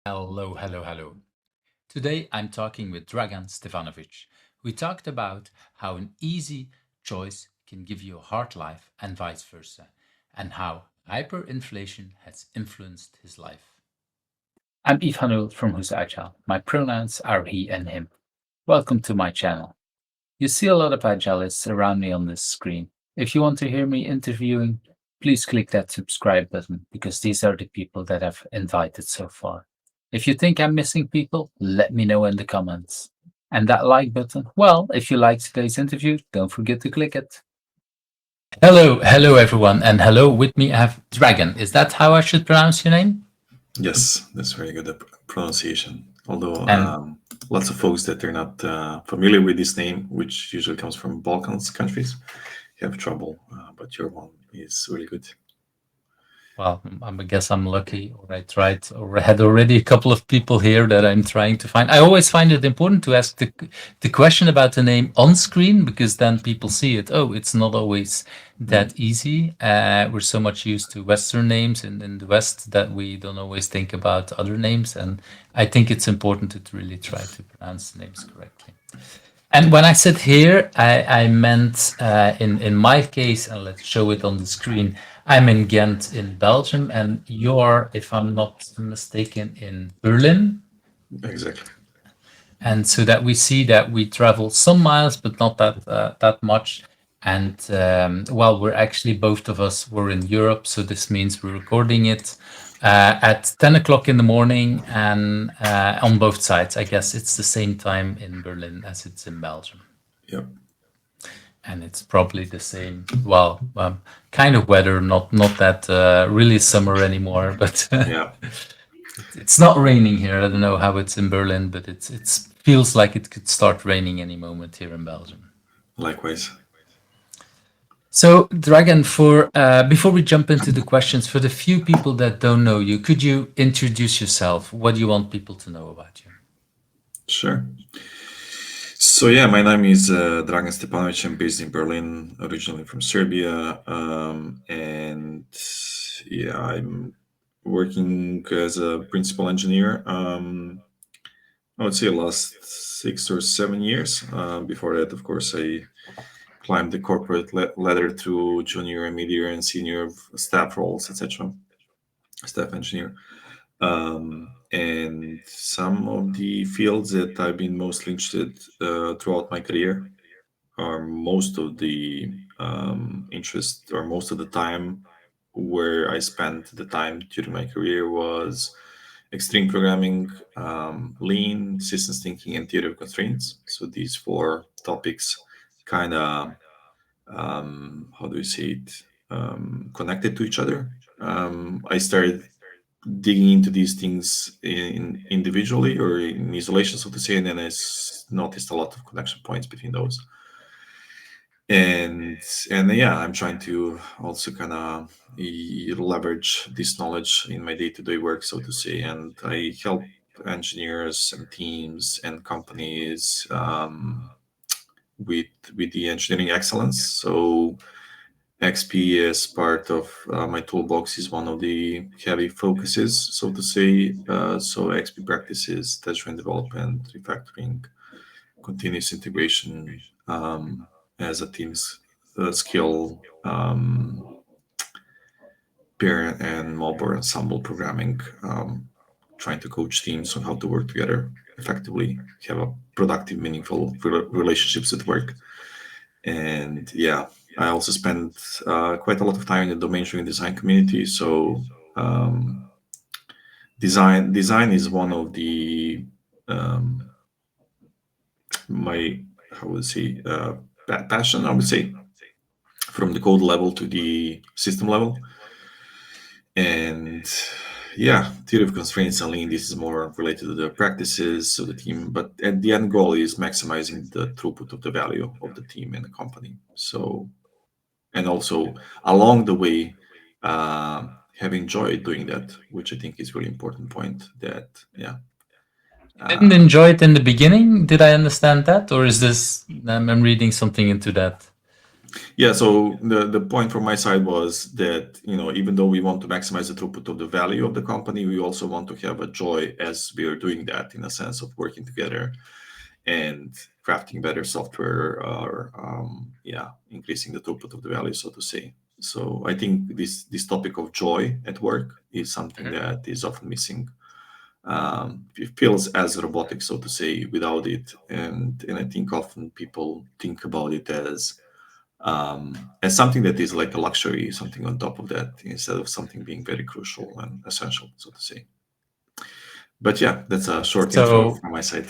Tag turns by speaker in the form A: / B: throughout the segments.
A: Hello, hello, hello. Today I'm talking with Dragan Stepanović. We talked about how an easy choice can give you a hard life and vice versa, and how hyperinflation has influenced his life. I'm Ivanul from Who's Agile. My pronouns are he and him. Welcome to my channel. You see a lot of agilists around me on this screen. If you want to hear me interviewing, please click that subscribe button because these are the people that I've invited so far. If you think I'm missing people, let me know in the comments. And that like button, well, if you liked today's interview, don't forget to click it. Hello everyone, and hello with me I have Dragan. Is that how I should pronounce your name?
B: Yes, that's very good pronunciation. Although
A: And
B: lots of folks that are not familiar with this name, which usually comes from Balkans countries, have trouble. But your one is really good.
A: well, I guess I'm lucky, or I tried, or I had already a couple of people here that I'm trying to find. I always find it important to ask the question about the name on screen because then people see it. Oh, it's not always that easy. We're so much used to Western names in the West that we don't always think about other names. And I think it's important to really try to pronounce the names correctly. And when I said here, I meant in my case, and let's show it on the screen. I'm in Ghent in Belgium, and you're, if I'm not mistaken, in Berlin.
B: Exactly.
A: And so that we see that we travel some miles, but not that much. And well, we're actually both of us were in Europe, so this means we're recording it at 10 o'clock in the morning, and on both sides. I guess it's the same time in Berlin as it's in Belgium.
B: Yep.
A: And it's probably the same, well, kind of weather, not that really summer anymore, but
B: Yeah.
A: it's not raining here. I don't know how it's in Berlin, but it's feels like it could start raining any moment here in Belgium.
B: Likewise.
A: So, Dragan, for before we jump into the questions, for the few people that don't know you, could you introduce yourself? What do you want people to know about you?
B: Sure. So yeah, my name is Dragan Stepanović. I'm based in Berlin, originally from Serbia, and yeah, I'm working as a principal engineer. I would say last 6 or 7 years. Before that, of course, I climbed the corporate ladder through junior, mid-year, and senior staff roles, etc. Staff engineer. And some of the fields that I've been mostly interested throughout my career are most of the interest or most of the time where I spent the time during my career was extreme programming, lean, systems thinking, and theory of constraints. So these four topics kind of, how do you say it, connected to each other. I started digging into these things individually or in isolation, so to say, and then noticed a lot of connection points between those. And yeah, I'm trying to also kind of leverage this knowledge in my day-to-day work, so to say, and I help engineers and teams and companies with with the engineering excellence. So XP as part of my toolbox is one of the heavy focuses, so to say. So XP practices, touchpoint development, refactoring, continuous integration as a team's skill, pair and Marlboro ensemble programming, trying to coach teams on how to work together effectively, have a productive, meaningful relationships at work. And yeah, I also spent quite a lot of time in the domain driven design community. So design is one of the um, my how would I say passion. I would say from the code level to the system level. And yeah, theory of constraints and lean, this is more related to the practices of the team, but at the end goal is maximizing the throughput of the value of the team and the company. So, and also along the way, have enjoyed doing that, which I think is really important point that, yeah.
A: Didn't
B: Uh,
A: enjoy it in the beginning. Did I understand that, or is this I'm reading something into that?
B: Yeah, so the point from my side was that, even though we want to maximize the throughput of the value of the company, we also want to have a joy as we are doing that, in a sense of working together and crafting better software, or yeah, increasing the throughput of the value, so to say. So I think this topic of joy at work is something that is often missing. It feels as robotic, so to say, without it, and I think often people think about it as something that is like a luxury, something on top of that, instead of something being very crucial and essential, so to say. But yeah, that's a short intro
A: So
B: from my side.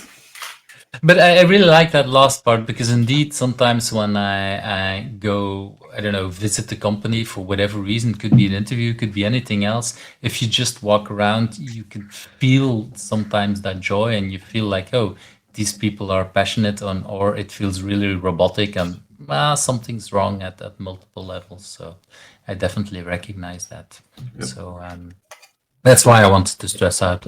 A: but I really like that last part because indeed sometimes when I go, I don't know, visit the company for whatever reason, could be an interview, could be anything else. If you just walk around, you can feel sometimes that joy and you feel like, oh, these people are passionate on, or it feels really robotic and something's wrong at multiple levels. So I definitely recognize that.
B: Yep.
A: So that's why I wanted to stress out,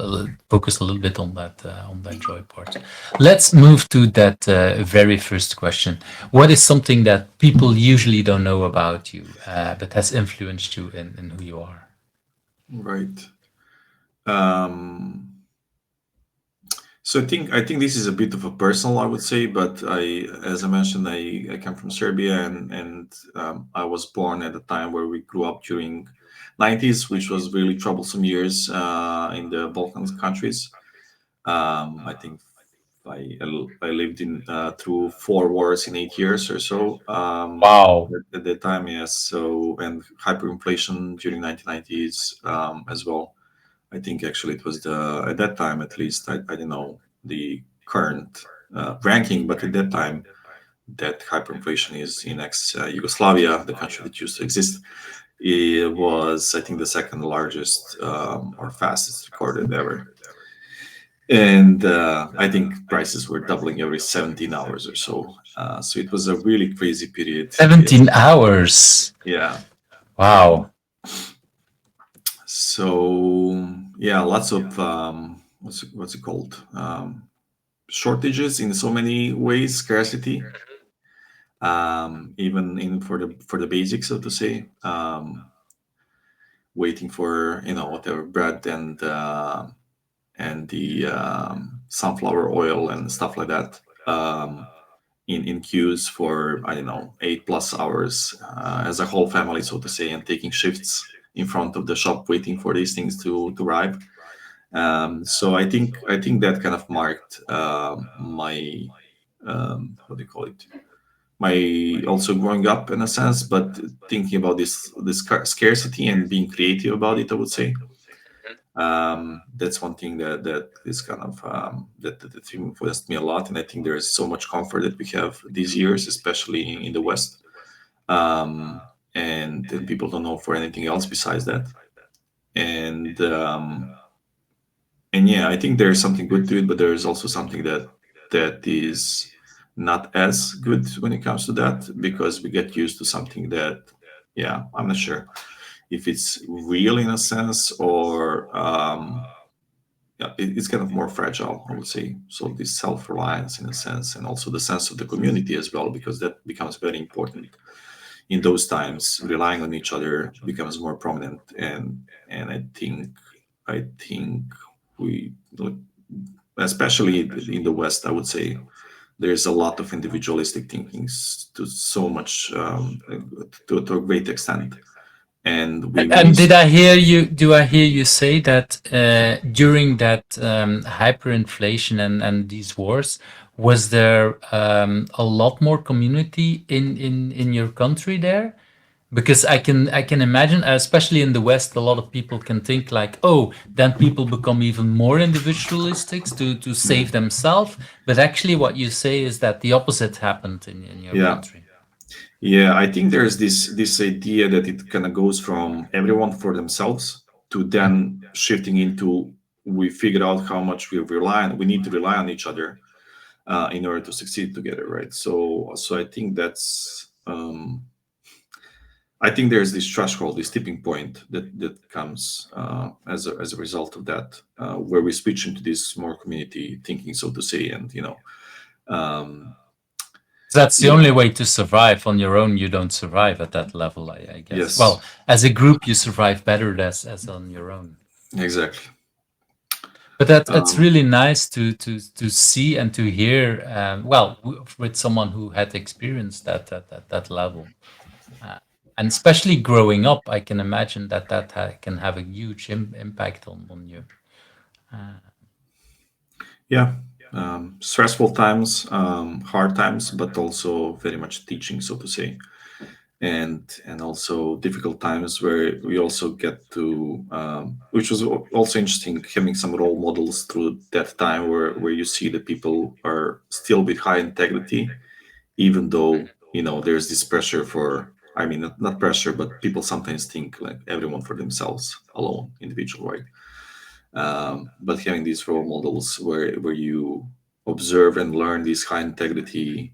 A: focus a little bit on that joy part. Let's move to that very first question. What is something that people usually don't know about you that has influenced you in who you are?
B: Right. Um, so I think this is a bit of a personal, I would say, but as I mentioned, I come from Serbia, and I was born at a time where we grew up during 90s, which was really troublesome years in the Balkan countries. I think I lived in through 4 wars in 8 years or so.
A: Wow.
B: At that time, yes. So, and hyperinflation during 1990s as well. I think actually it was the at that time, at least, I don't know the current ranking, but at that time that hyperinflation is in ex Yugoslavia, the country that used to exist. It was, I think, the second largest or fastest recorded ever. And I think prices were doubling every 17 hours or so. So it was a really crazy period.
A: 17 hours.
B: Yeah. And
A: Wow.
B: so, yeah, lots of what's it called? Shortages in so many ways, scarcity, even in for the basics, so to say. Waiting for whatever bread and the sunflower oil and stuff like that. In queues for, I don't know, 8+ hours as a whole family, so to say, and taking shifts in front of the shop waiting for these things to arrive. So I think that kind of marked my what do you call it? My also growing up in a sense, but thinking about this scarcity and being creative about it, I would say. That's one thing that is kind of that influenced me a lot, and I think there is so much comfort that we have these years, especially in the West, um, and people don't know for anything else besides that. And and yeah, I think there's something good to it, but there is also something that is not as good when it comes to that, because we get used to something that, yeah, I'm not sure if it's real in a sense, or yeah, it's kind of more fragile, I would say. So this self-reliance in a sense, and also the sense of the community as well, because that becomes very important in those times. Relying on each other becomes more prominent, and I think we, especially in the West, I would say, there's a lot of individualistic thinking to so much to a great extent, and we
A: And
B: miss.
A: did I hear you? Do I hear you say that during that hyperinflation and these wars, was there a lot more community in your country there? Because I can imagine, especially in the West, a lot of people can think like, oh, then people become even more individualistic to
B: Yeah.
A: save themselves. But actually, what you say is that the opposite happened in your
B: Yeah.
A: country.
B: Yeah, I think there's this idea that it kind of goes from everyone for themselves to then shifting into, we figure out how much we need to rely on each other in order to succeed together, right? So I think there's this threshold, this tipping point that comes as a result of that, where we switch into this more community thinking, so to say, and um,
A: That's the
B: Yeah.
A: only way to survive. On your own, you don't survive at that level, I guess.
B: Yes.
A: Well, as a group, you survive better as on your own.
B: Exactly.
A: But that's
B: Um,
A: really nice to see and to hear. Well, with someone who had experienced that at that level, uh, and especially growing up, I can imagine that can have a huge impact on you. Uh,
B: yeah. Stressful times, hard times, but also very much teaching, so to say. And also difficult times where we also get to which was also interesting, having some role models through that time where you see that people are still with high integrity, even though there's this pressure for, I mean, not pressure, but people sometimes think like everyone for themselves alone, individual, right? But having these role models where you observe and learn this high integrity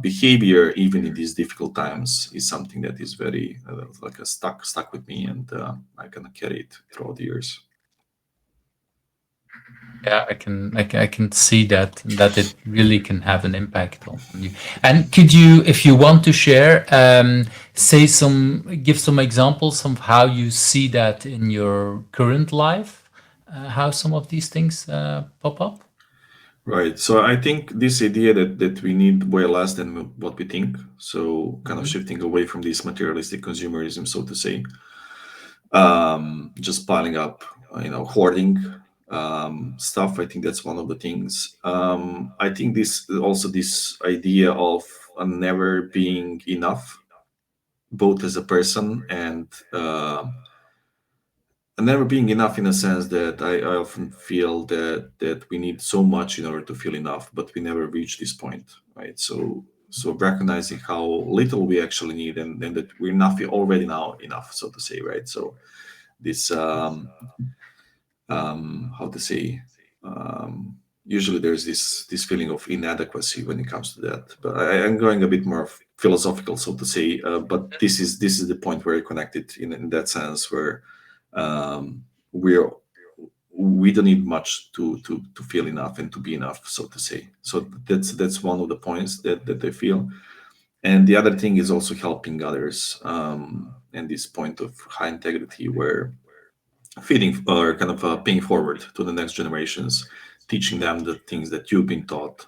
B: behavior even in these difficult times is something that is very like a stuck with me, and I kind of carry it throughout the years.
A: Yeah, I can see that it really can have an impact on you. And could you, if you want to share, give some examples of how you see that in your current life, how some of these things pop up?
B: Right. So I think this idea that we need way less than what we think. So kind of
A: Mhm.
B: shifting away from this materialistic consumerism, so to say, just piling up, hoarding stuff. I think that's one of the things. I think this idea of never being enough, both as a person and never being enough in a sense that I often feel that we need so much in order to feel enough, but we never reach this point, right? So recognizing how little we actually need, and that we're not already now enough, so to say, right? So this how to say, um, usually there's this feeling of inadequacy when it comes to that. But I'm going a bit more philosophical, so to say. But this is the point where I connect it in that sense, where um, we're we don't need much to feel enough and to be enough, so to say. So that's one of the points that I feel. And the other thing is also helping others, and this point of high integrity, where feeding or kind of paying forward to the next generations, teaching them the things that you've been taught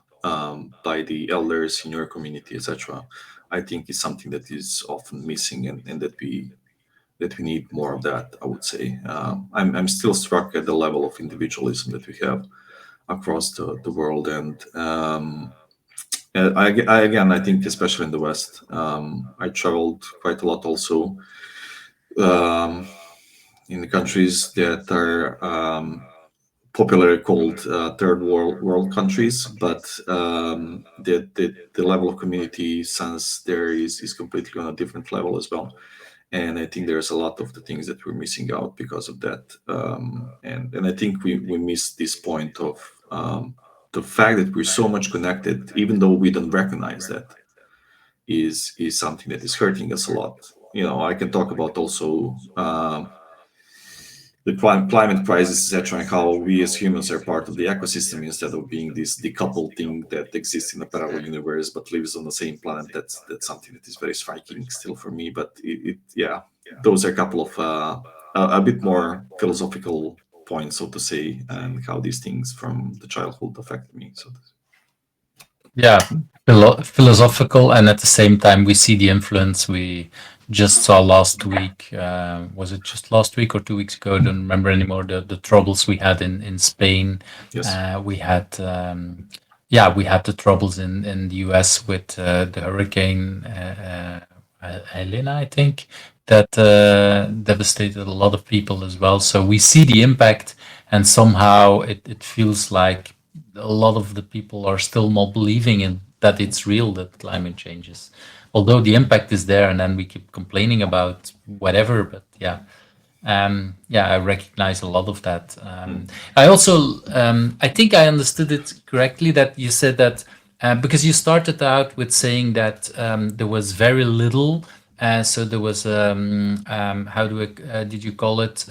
B: by the elders in your community, etc. I think is something that is often missing, and that we need more of that. I would say I'm still struck at the level of individualism that we have across the world, and again, I think especially in the West, I traveled quite a lot also. Um, in the countries that are popularly called third world countries, but the level of community sense there is completely on a different level as well. And I think there's a lot of the things that we're missing out because of that. And I think we miss this point of the fact that we're so much connected, even though we don't recognize that, is something that is hurting us a lot. I can talk about also the climate crisis, etc., and how we as humans are part of the ecosystem instead of being this decoupled thing that exists in a parallel universe but lives on the same planet. That's something that is very striking still for me. But yeah, those are a couple of a bit more philosophical points, so to say, and how these things from the childhood affect me. So
A: Yeah, philosophical, and at the same time, we see the influence we just saw last week. Was it just last week or 2 weeks ago? I don't remember anymore. The troubles we had in Spain.
B: yes,
A: We had yeah, we had the troubles in the US with the hurricane Helena, I think, that devastated a lot of people as well. So we see the impact, and somehow it feels like a lot of the people are still not believing in that it's real, that climate changes, although the impact is there, and then we keep complaining about whatever. But yeah, yeah, I recognize a lot of that.
B: mm,
A: I also, I think I understood it correctly that you said that because you started out with saying that there was very little. So there was how did you call it?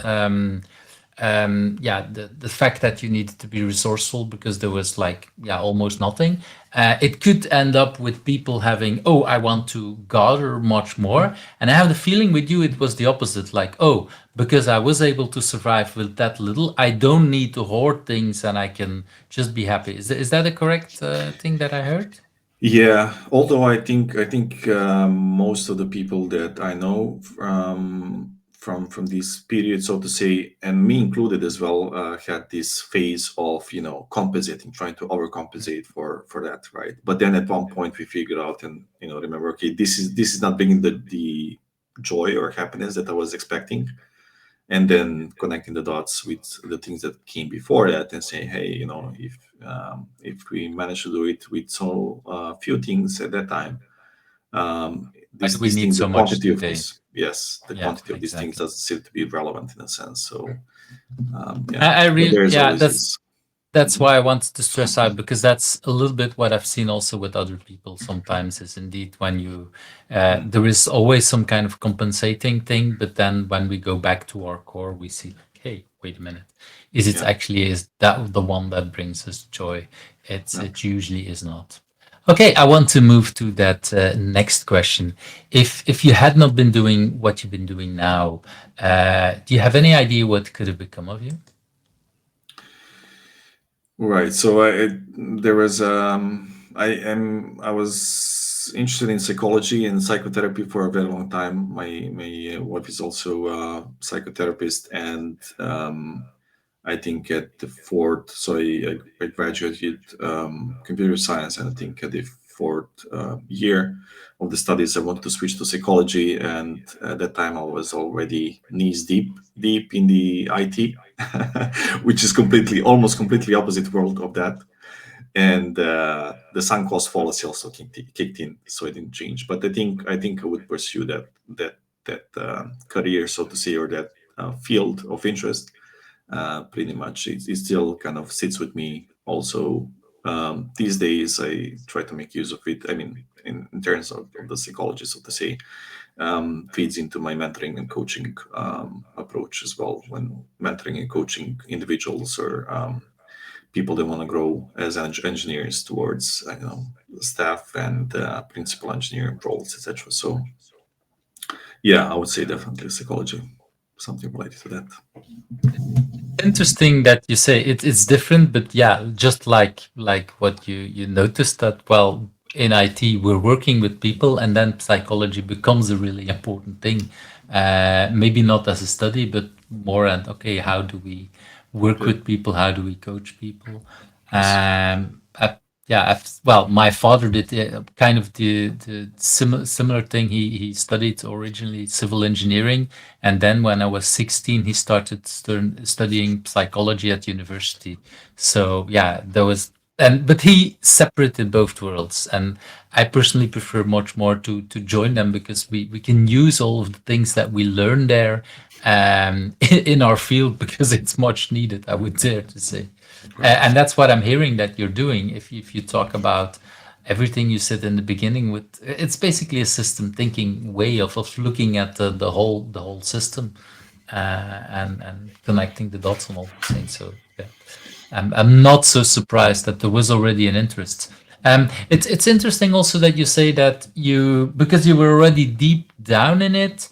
A: yeah, the fact that you needed to be resourceful because there was like, yeah, almost nothing. It could end up with people having, oh, I want to gather much more. And I have the feeling with you, it was the opposite. Like, oh, because I was able to survive with that little, I don't need to hoard things and I can just be happy. Is that a correct thing that I heard?
B: Yeah, although I think most of the people that I know from this period, so to say, and me included as well, had this phase of compensating, trying to overcompensate for that, right? But then at one point we figured out and remember, okay, this is not bringing the joy or happiness that I was expecting, and then connecting the dots with the things that came before that and saying, hey, if we manage to do it with so few things at that time, um,
A: Why do
B: this
A: we
B: these
A: need
B: things, the
A: so much
B: quantity of
A: today?
B: this, yes, the
A: Yeah,
B: quantity of these things
A: exactly.
B: doesn't seem to be relevant in a sense. So yeah,
A: I
B: but
A: really,
B: there is
A: yeah,
B: always this.
A: that's
B: Mhm.
A: why I wanted to stress out because that's a little bit what I've seen also with other people sometimes is indeed when you there is always some kind of compensating thing, but then when we go back to our core, we see like, hey, wait a minute, is it
B: Yeah,
A: actually is that the one that brings us joy?
B: yeah.
A: It usually is not. Okay, I want to move to that next question. If you had not been doing what you've been doing now, do you have any idea what could have become of you?
B: Right. So there was I was interested in psychology and psychotherapy for a very long time. My wife is also a psychotherapist, and I think at the fourth, so I graduated computer science, and I think at the fourth year of the studies, I wanted to switch to psychology, and at that time I was already knees deep in the IT, which is almost completely opposite world of that. And the sunk cost fallacy also kicked in, so it didn't change. But I think I would pursue that career, so to say, or that field of interest. Pretty much, it still kind of sits with me. Also, these days, I try to make use of it. I mean, in terms of the psychology, so to say, feeds into my mentoring and coaching approach as well. When mentoring and coaching individuals or people that want to grow as engineers towards staff and principal engineering roles, etc. So yeah, I would say definitely psychology, something related to that.
A: Interesting that you say it's different, but yeah, just like what you noticed that well in IT we're working with people, and then psychology becomes a really important thing. Maybe not as a study, but more and okay, how do we work
B: Yeah.
A: with people? How do we coach people?
B: Yes.
A: I, yeah, well, my father did kind of the similar thing. He studied originally civil engineering, and then when I was 16, he started studying psychology at university. So yeah, there was, and but he separated both worlds, and I personally prefer much more to join them because we can use all of the things that we learn there in our field because it's much needed. I would dare to say.
B: Right.
A: And that's what I'm hearing that you're doing. If you talk about everything you said in the beginning, with it's basically a system thinking way of looking at the whole system and connecting the dots on all those things. So yeah, I'm not so surprised that there was already an interest. It's interesting also that you say that you because you were already deep down in it.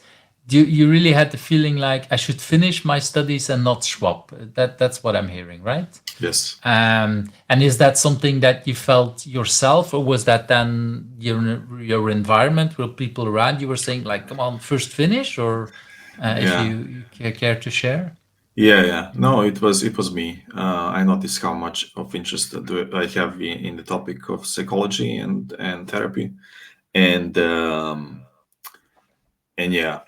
A: You really had the feeling like I should finish my studies and not swap. That's what I'm hearing, right?
B: Yes.
A: And is that something that you felt yourself, or was that then your environment, where people around you were saying like, "Come on, first finish," or if
B: Yeah.
A: you care to share?
B: Yeah, yeah. No, it was me. I noticed how much of interest I have in the topic of psychology and therapy, and yeah.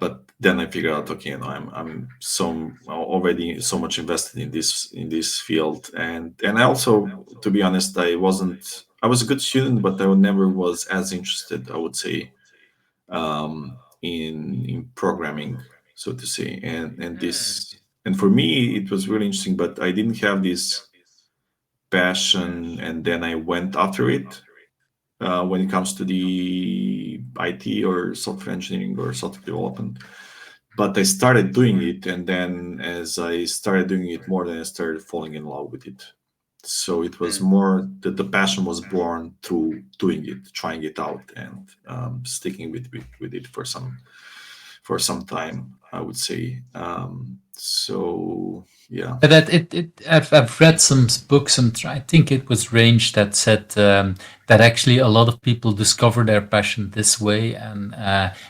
B: But then I figured out, okay, I'm so already so much invested in this field, and I also, to be honest, I was a good student, but I never was as interested, I would say, in programming, so to say, and for me it was really interesting, but I didn't have this passion, and then I went after it when it comes to the IT or software engineering or software development. but I started doing it, and then as I started doing it more, then I started falling in love with it. So it was more that the passion was born through doing it, trying it out, and sticking with it for some time, I would say. So yeah.
A: But I've read some books, and I think it was Range that said that actually a lot of people discover their passion this way, and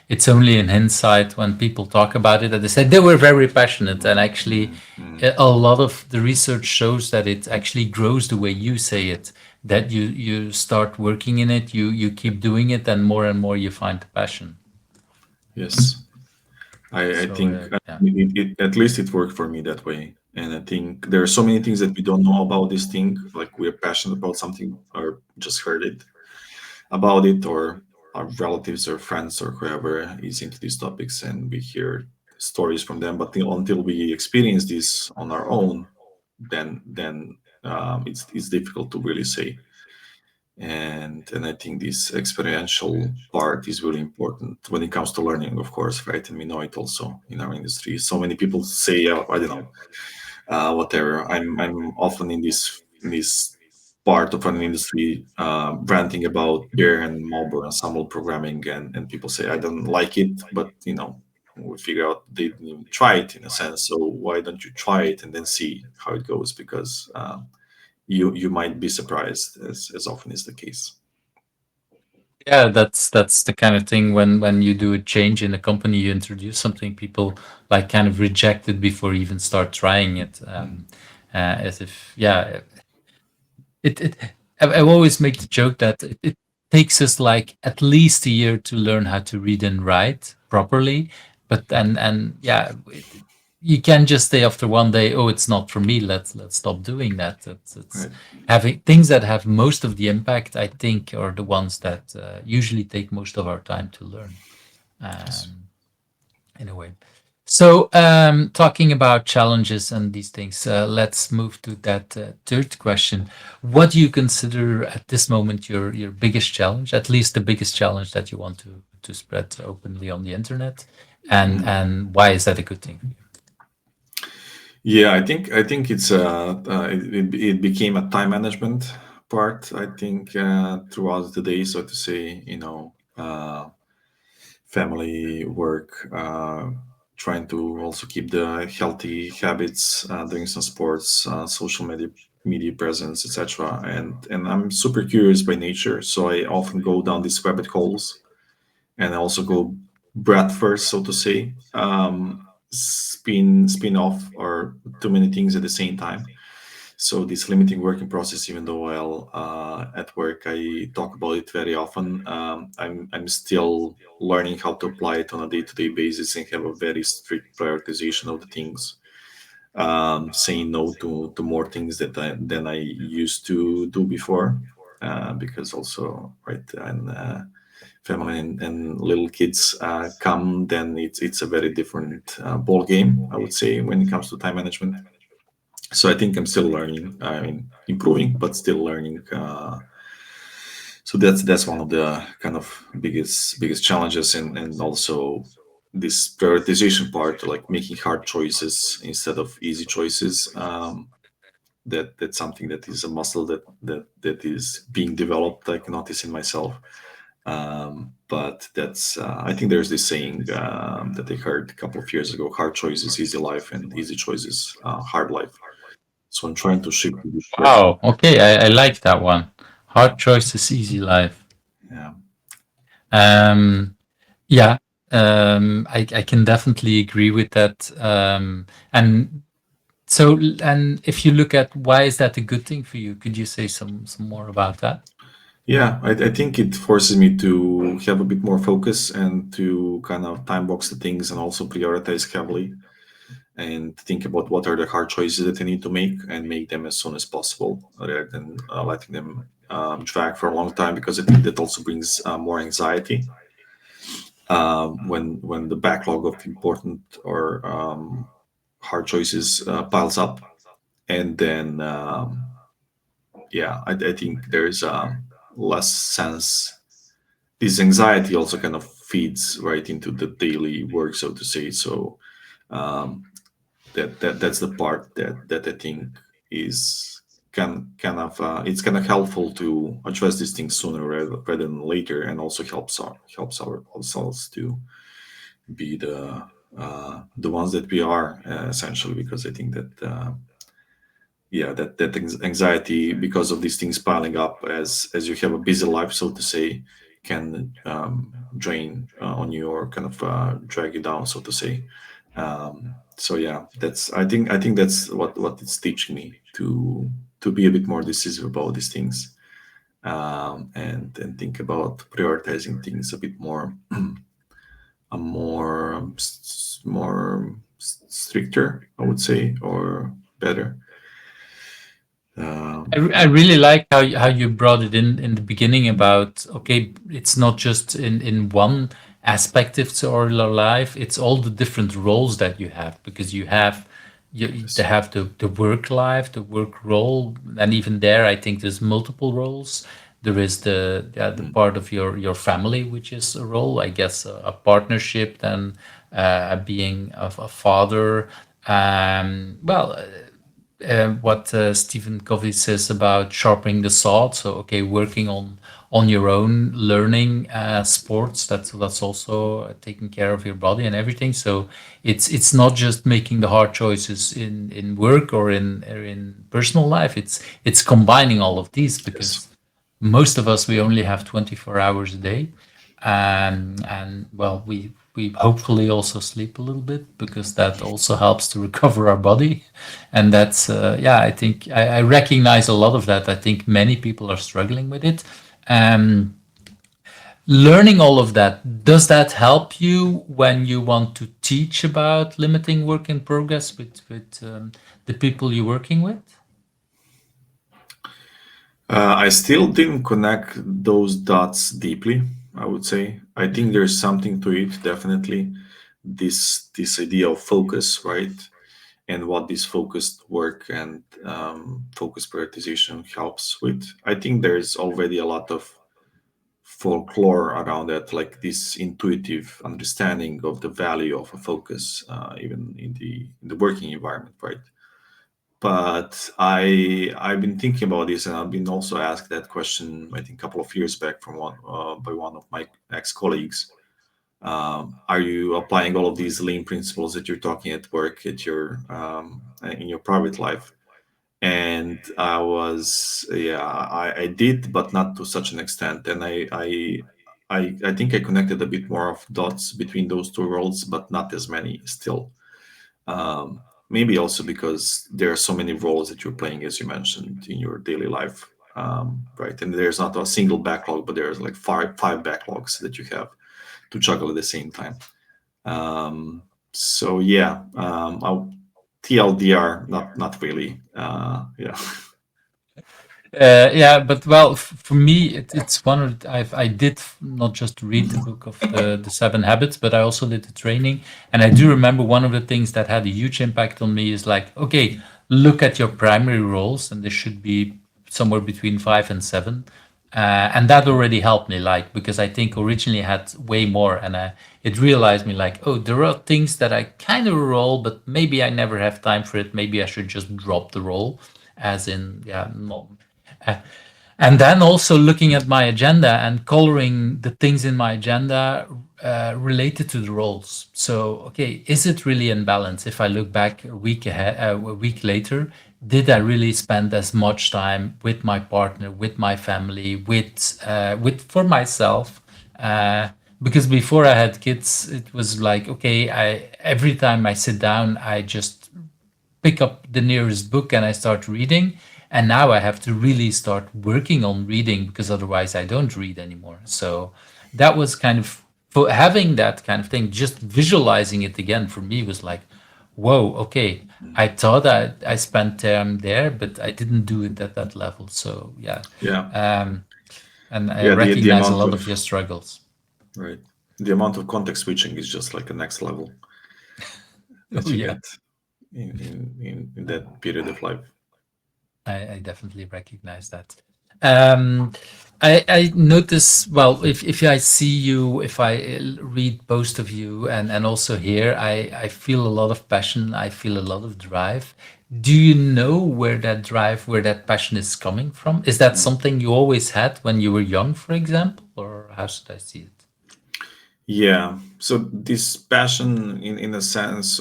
A: it's only in hindsight when people talk about it that they say they were very passionate, and actually a lot of the research shows that it actually grows the way you say it. That you start working in it, you keep doing it, and more you find the passion.
B: Yes. I
A: So
B: think
A: yeah.
B: at least it worked for me that way. And I think there are so many things that we don't know about this thing. Like we're passionate about something or just heard it about it, or our relatives or friends or whoever is into these topics, and we hear stories from them. But until we experience this on our own, then it's difficult to really say. And I think this experiential part is really important when it comes to learning, of course, right? And we know it also in our industry. So many people say, I don't know, whatever. I'm often in this part of an industry ranting about beer and Marlboro ensemble programming, and people say I don't like it, but we figure out they didn't even try it in a sense. So why don't you try it and then see how it goes? Because you might be surprised, as often is the case.
A: Yeah, that's the kind of thing when you do a change in a company, you introduce something, people like kind of reject it before you even start trying it. As if, yeah, it I always make the joke that it takes us like at least a year to learn how to read and write properly, but and yeah, you can just say after one day, oh, it's not for me. Let's stop doing that. It's
B: Right.
A: having things that have most of the impact. I think are the ones that usually take most of our time to learn.
B: Yes.
A: Um, in a way. So, talking about challenges and these things, let's move to that third question. What do you consider at this moment your biggest challenge, at least the biggest challenge that you want to spread openly on the internet, and why is that a good thing for you?
B: Yeah, I think it became a time management part. I think throughout the day, so to say, family, work, trying to also keep the healthy habits, doing some sports, social media presence, etc. And I'm super curious by nature, so I often go down these rabbit holes, and I also go breadth first, so to say, spin off or too many things at the same time. So this limiting working process, even though while at work I talk about it very often, I'm still learning how to apply it on a day-to-day basis and have a very strict prioritization of the things. Saying no to more things than I used to do before, because also right and family and little kids come, then it's a very different ball game, I would say, when it comes to time management. So I think I'm still learning. I mean, improving, but still learning. So that's one of the kind of biggest challenges, and also this prioritization part, like making hard choices instead of easy choices. That's something that is a muscle that is being developed. I can notice in myself. But that's I think there's this saying that I heard a couple of years ago: hard choices, easy life, and easy choices, hard life. So I'm trying to shift to this person.
A: Wow. Okay, I like that one. Hard choices, easy life.
B: Yeah.
A: Um, yeah, I can definitely agree with that. And so, and if you look at why is that a good thing for you, could you say some more about that?
B: Yeah, I think it forces me to have a bit more focus and to kind of time box the things and also prioritize heavily and think about what are the hard choices that I need to make them as soon as possible rather than letting them drag for a long time, because I think that also brings more anxiety when the backlog of important or hard choices piles up. And then I think there is less sense. This anxiety also kind of feeds right into the daily work, so to say. So um, that's the part that I think is kind of it's kind of helpful to address these things sooner rather than later, and also helps ourselves to be the ones that we are, essentially, because I think that yeah, that anxiety because of these things piling up as you have a busy life, so to say, can drain on you, or kind of drag you down, so to say. So yeah, that's I think that's what it's teaching me to be a bit more decisive about these things, and think about prioritizing things a bit more, a more stricter, I would say, or better.
A: I really like how you brought it in the beginning about, okay, it's not just in one aspect of our life, it's all the different roles that you have, because you have to
B: Yes.
A: have the work life, the work role, and even there I think there's multiple roles. There is the
B: Mm.
A: part of your family, which is a role, I guess, a partnership, then being a father. Well, what Stephen Covey says about sharpening the sword. So, okay, working on your own, learning sports. That's also taking care of your body and everything. So it's not just making the hard choices in work or in personal life. It's combining all of these,
B: Yes.
A: because most of us, we only have 24 hours a day, and well, we hopefully also sleep a little bit, because that also helps to recover our body. And that's yeah, I think I recognize a lot of that. I think many people are struggling with it. um Learning all of that, does that help you when you want to teach about limiting work in progress with the people you're working with?
B: I still didn't connect those dots deeply, I would say. I think
A: Mhm.
B: there's something to it, definitely. This idea of focus, right? And what this focused work and focused prioritization helps with. I think there's already a lot of folklore around that, like this intuitive understanding of the value of a focus, even in the working environment, right? But I've been thinking about this, and I've been also asked that question, I think, a couple of years back from one by one of my ex-colleagues. Are you applying all of these lean principles that you're talking at work, at your in your private life? And I was, yeah, I did, but not to such an extent. And I think I connected a bit more of dots between those two worlds, but not as many still. Maybe also because there are so many roles that you're playing, as you mentioned, in your daily life, right? And there's not a single backlog, but there's like five backlogs that you have to juggle at the same time. So yeah, TLDR, not really. Yeah.
A: Yeah, but well, for me, it's one of I did not just read the book of the Seven Habits, but I also did the training, and I do remember one of the things that had a huge impact on me is like, okay, look at your primary roles, and there should be somewhere between 5 and 7, and that already helped me, like, because I think originally I had way more, and it realized me like, oh, there are things that I kind of roll, but maybe I never have time for it. Maybe I should just drop the role, as in, yeah, no. uh, and then also looking at my agenda and coloring the things in my agenda related to the roles. So, okay, is it really in balance? If I look back a week ahead, a week later, did I really spend as much time with my partner, with my family, with for myself? Uh, because before I had kids, it was like, okay, I every time I sit down, I just pick up the nearest book and I start reading. And now I have to really start working on reading, because otherwise I don't read anymore. So that was kind of, for having that kind of thing, just visualizing it again for me was like, whoa, okay. I thought I spent time there, but I didn't do it at that level. So yeah,
B: Yeah.
A: um, and I
B: Yeah, the
A: recognize a
B: amount
A: lot
B: of,
A: of your struggles.
B: right, the amount of context switching is just like a next level
A: Oh
B: that you
A: yeah,
B: get in that period of life.
A: I definitely recognize that. Um, I notice, well, if I see you, if I read both of you and also here, I feel a lot of passion. I feel a lot of drive. Do you know where that drive, where that passion is coming from? Is that
B: Mm.
A: something you always had when you were young, for example, or how should I see it?
B: Yeah. So this passion, in a sense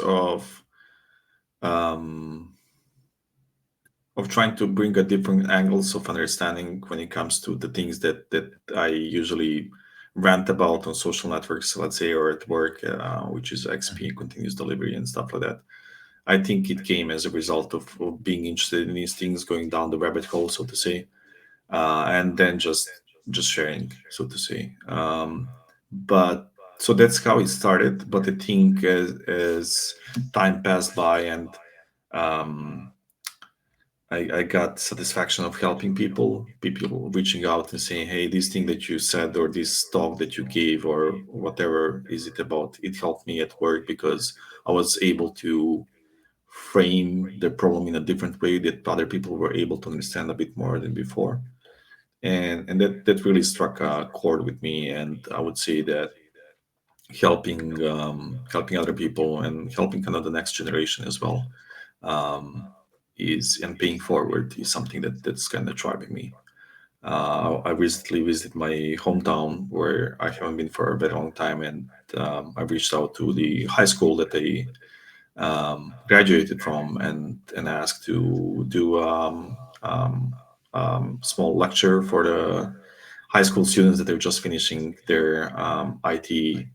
B: um, of trying to bring a different angles of understanding when it comes to the things that I usually rant about on social networks, let's say, or at work, which is XP, continuous delivery, and stuff like that. I think it came as a result of being interested in these things, going down the rabbit hole, so to say, and then just sharing, so to say. But so that's how it started. But I think as time passed by and um, I got satisfaction of helping people reaching out and saying, "Hey, this thing that you said, or this talk that you gave, or whatever is it about, it helped me at work because I was able to frame the problem in a different way that other people were able to understand a bit more than before." And that really struck a chord with me. And I would say that helping other people and helping kind of the next generation as well, um, is and paying forward is something that's kind of driving me. I recently visited my hometown where I haven't been for a very long time, and I reached out to the high school that I graduated from, and asked to do small lecture for the high school students that are just finishing their IT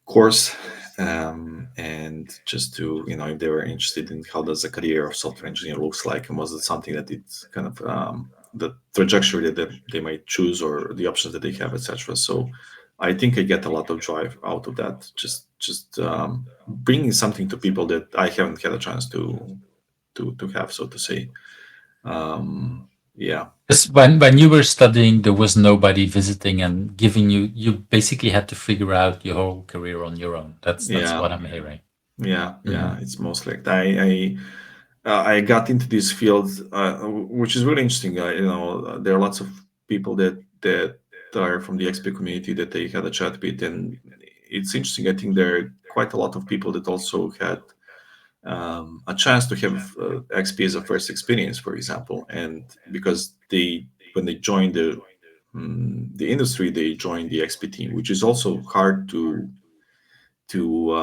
B: course, and just to, if they were interested in how does a career of software engineer looks like, and was it something that it's kind of the trajectory that they might choose, or the options that they have, etc. So I think I get a lot of drive out of that, just bringing something to people that I haven't had a chance to have, so to say. um, yeah.
A: Because when you were studying, there was nobody visiting and giving you. You basically had to figure out your whole career on your own. That's
B: Yeah.
A: what I'm hearing.
B: Yeah, it's most like that. I got into this field, which is really interesting. There are lots of people that are from the XP community that they had a chat with, and it's interesting. I think there are quite a lot of people that also had a chance to have XP as a first experience, for example, and because they when they joined the industry, they joined the XP team, which is also hard to to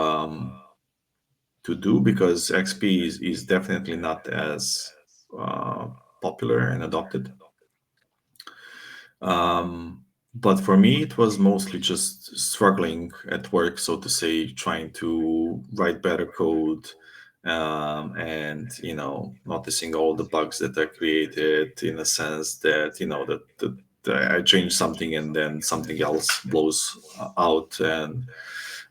B: do because XP is definitely not as uh, popular and adopted. Um, but for me, it was mostly just struggling at work, so to say, trying to write better code, and noticing all the bugs that are created, in a sense that that I change something and then something else blows out,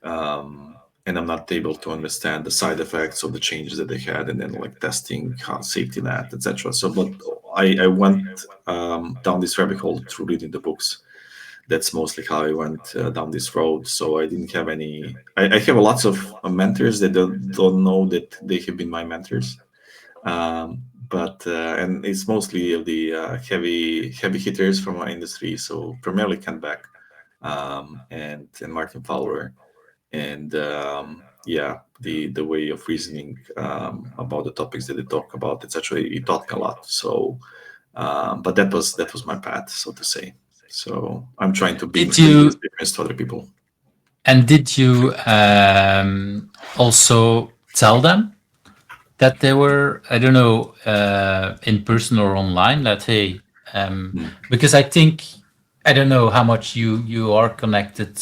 B: um, and I'm not able to understand the side effects of the changes that they had, and then like testing safety net, etc. So, but I went down this rabbit hole through reading the books. That's mostly how I went down this road. So I didn't have any. I have lots of mentors that don't know that they have been my mentors. Um, but and it's mostly of the heavy hitters from our industry. So primarily Ken Beck, and Martin Fowler, and yeah, the way of reasoning about the topics that they talk about, etc. It taught me a lot. So but that was my path, so to say. So I'm trying to
A: Did
B: bring this
A: you
B: difference to other people.
A: and did you also tell them that they were, I don't know, in person or online, that hey,
B: Mm.
A: because I think, I don't know how much you are connected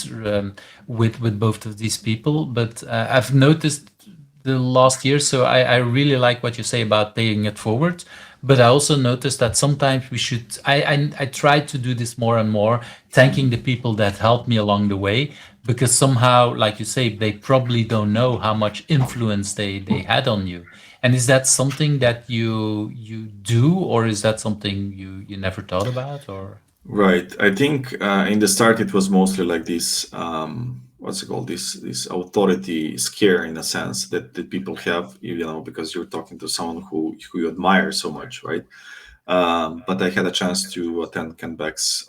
A: with both of these people, but I've noticed the last year. So I really like what you say about paying it forward. But I also noticed that sometimes we should, I try to do this more and more, thanking the people that helped me along the way, because somehow, like you say, they probably don't know how much influence they had on you. And is that something that you do, or is that something you never thought about, or?
B: Right. I think in the start it was mostly like this. What's it called? This authority scare, in a sense that people have, because you're talking to someone who you admire so much, right? But I had a chance to attend Ken Beck's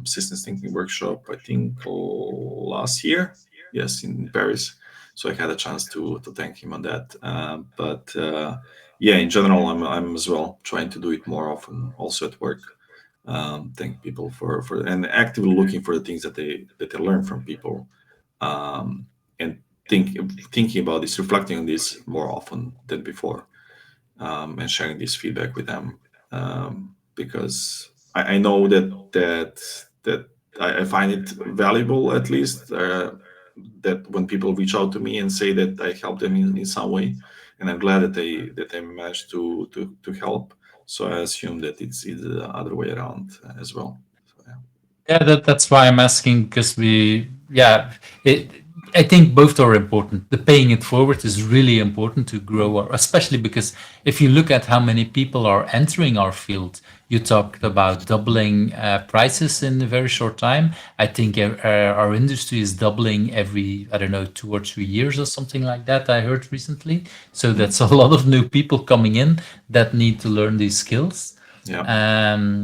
B: systems thinking workshop, I think last year, yes, in Paris. So I had a chance to thank him on that. But yeah, in general, I'm as well trying to do it more often, also at work. Thank people for and actively looking for the things that they learn from people, um, and think thinking about this, reflecting on this more often than before, and sharing this feedback with them, because I know that I find it valuable, at least, that when people reach out to me and say that I helped them in some way, and I'm glad that they managed to help. So I assume that it's the other way around as well. So, yeah.
A: Yeah, that's why I'm asking because yeah, it, I think both are important. The paying it forward is really important to grow, especially because if you look at how many people are entering our field, you talked about doubling prices in a very short time. I think our industry is doubling every, I don't know, 2 or 3 years or something like that. I heard recently. So
B: Mm.
A: that's a lot of new people coming in that need to learn these skills.
B: Yeah.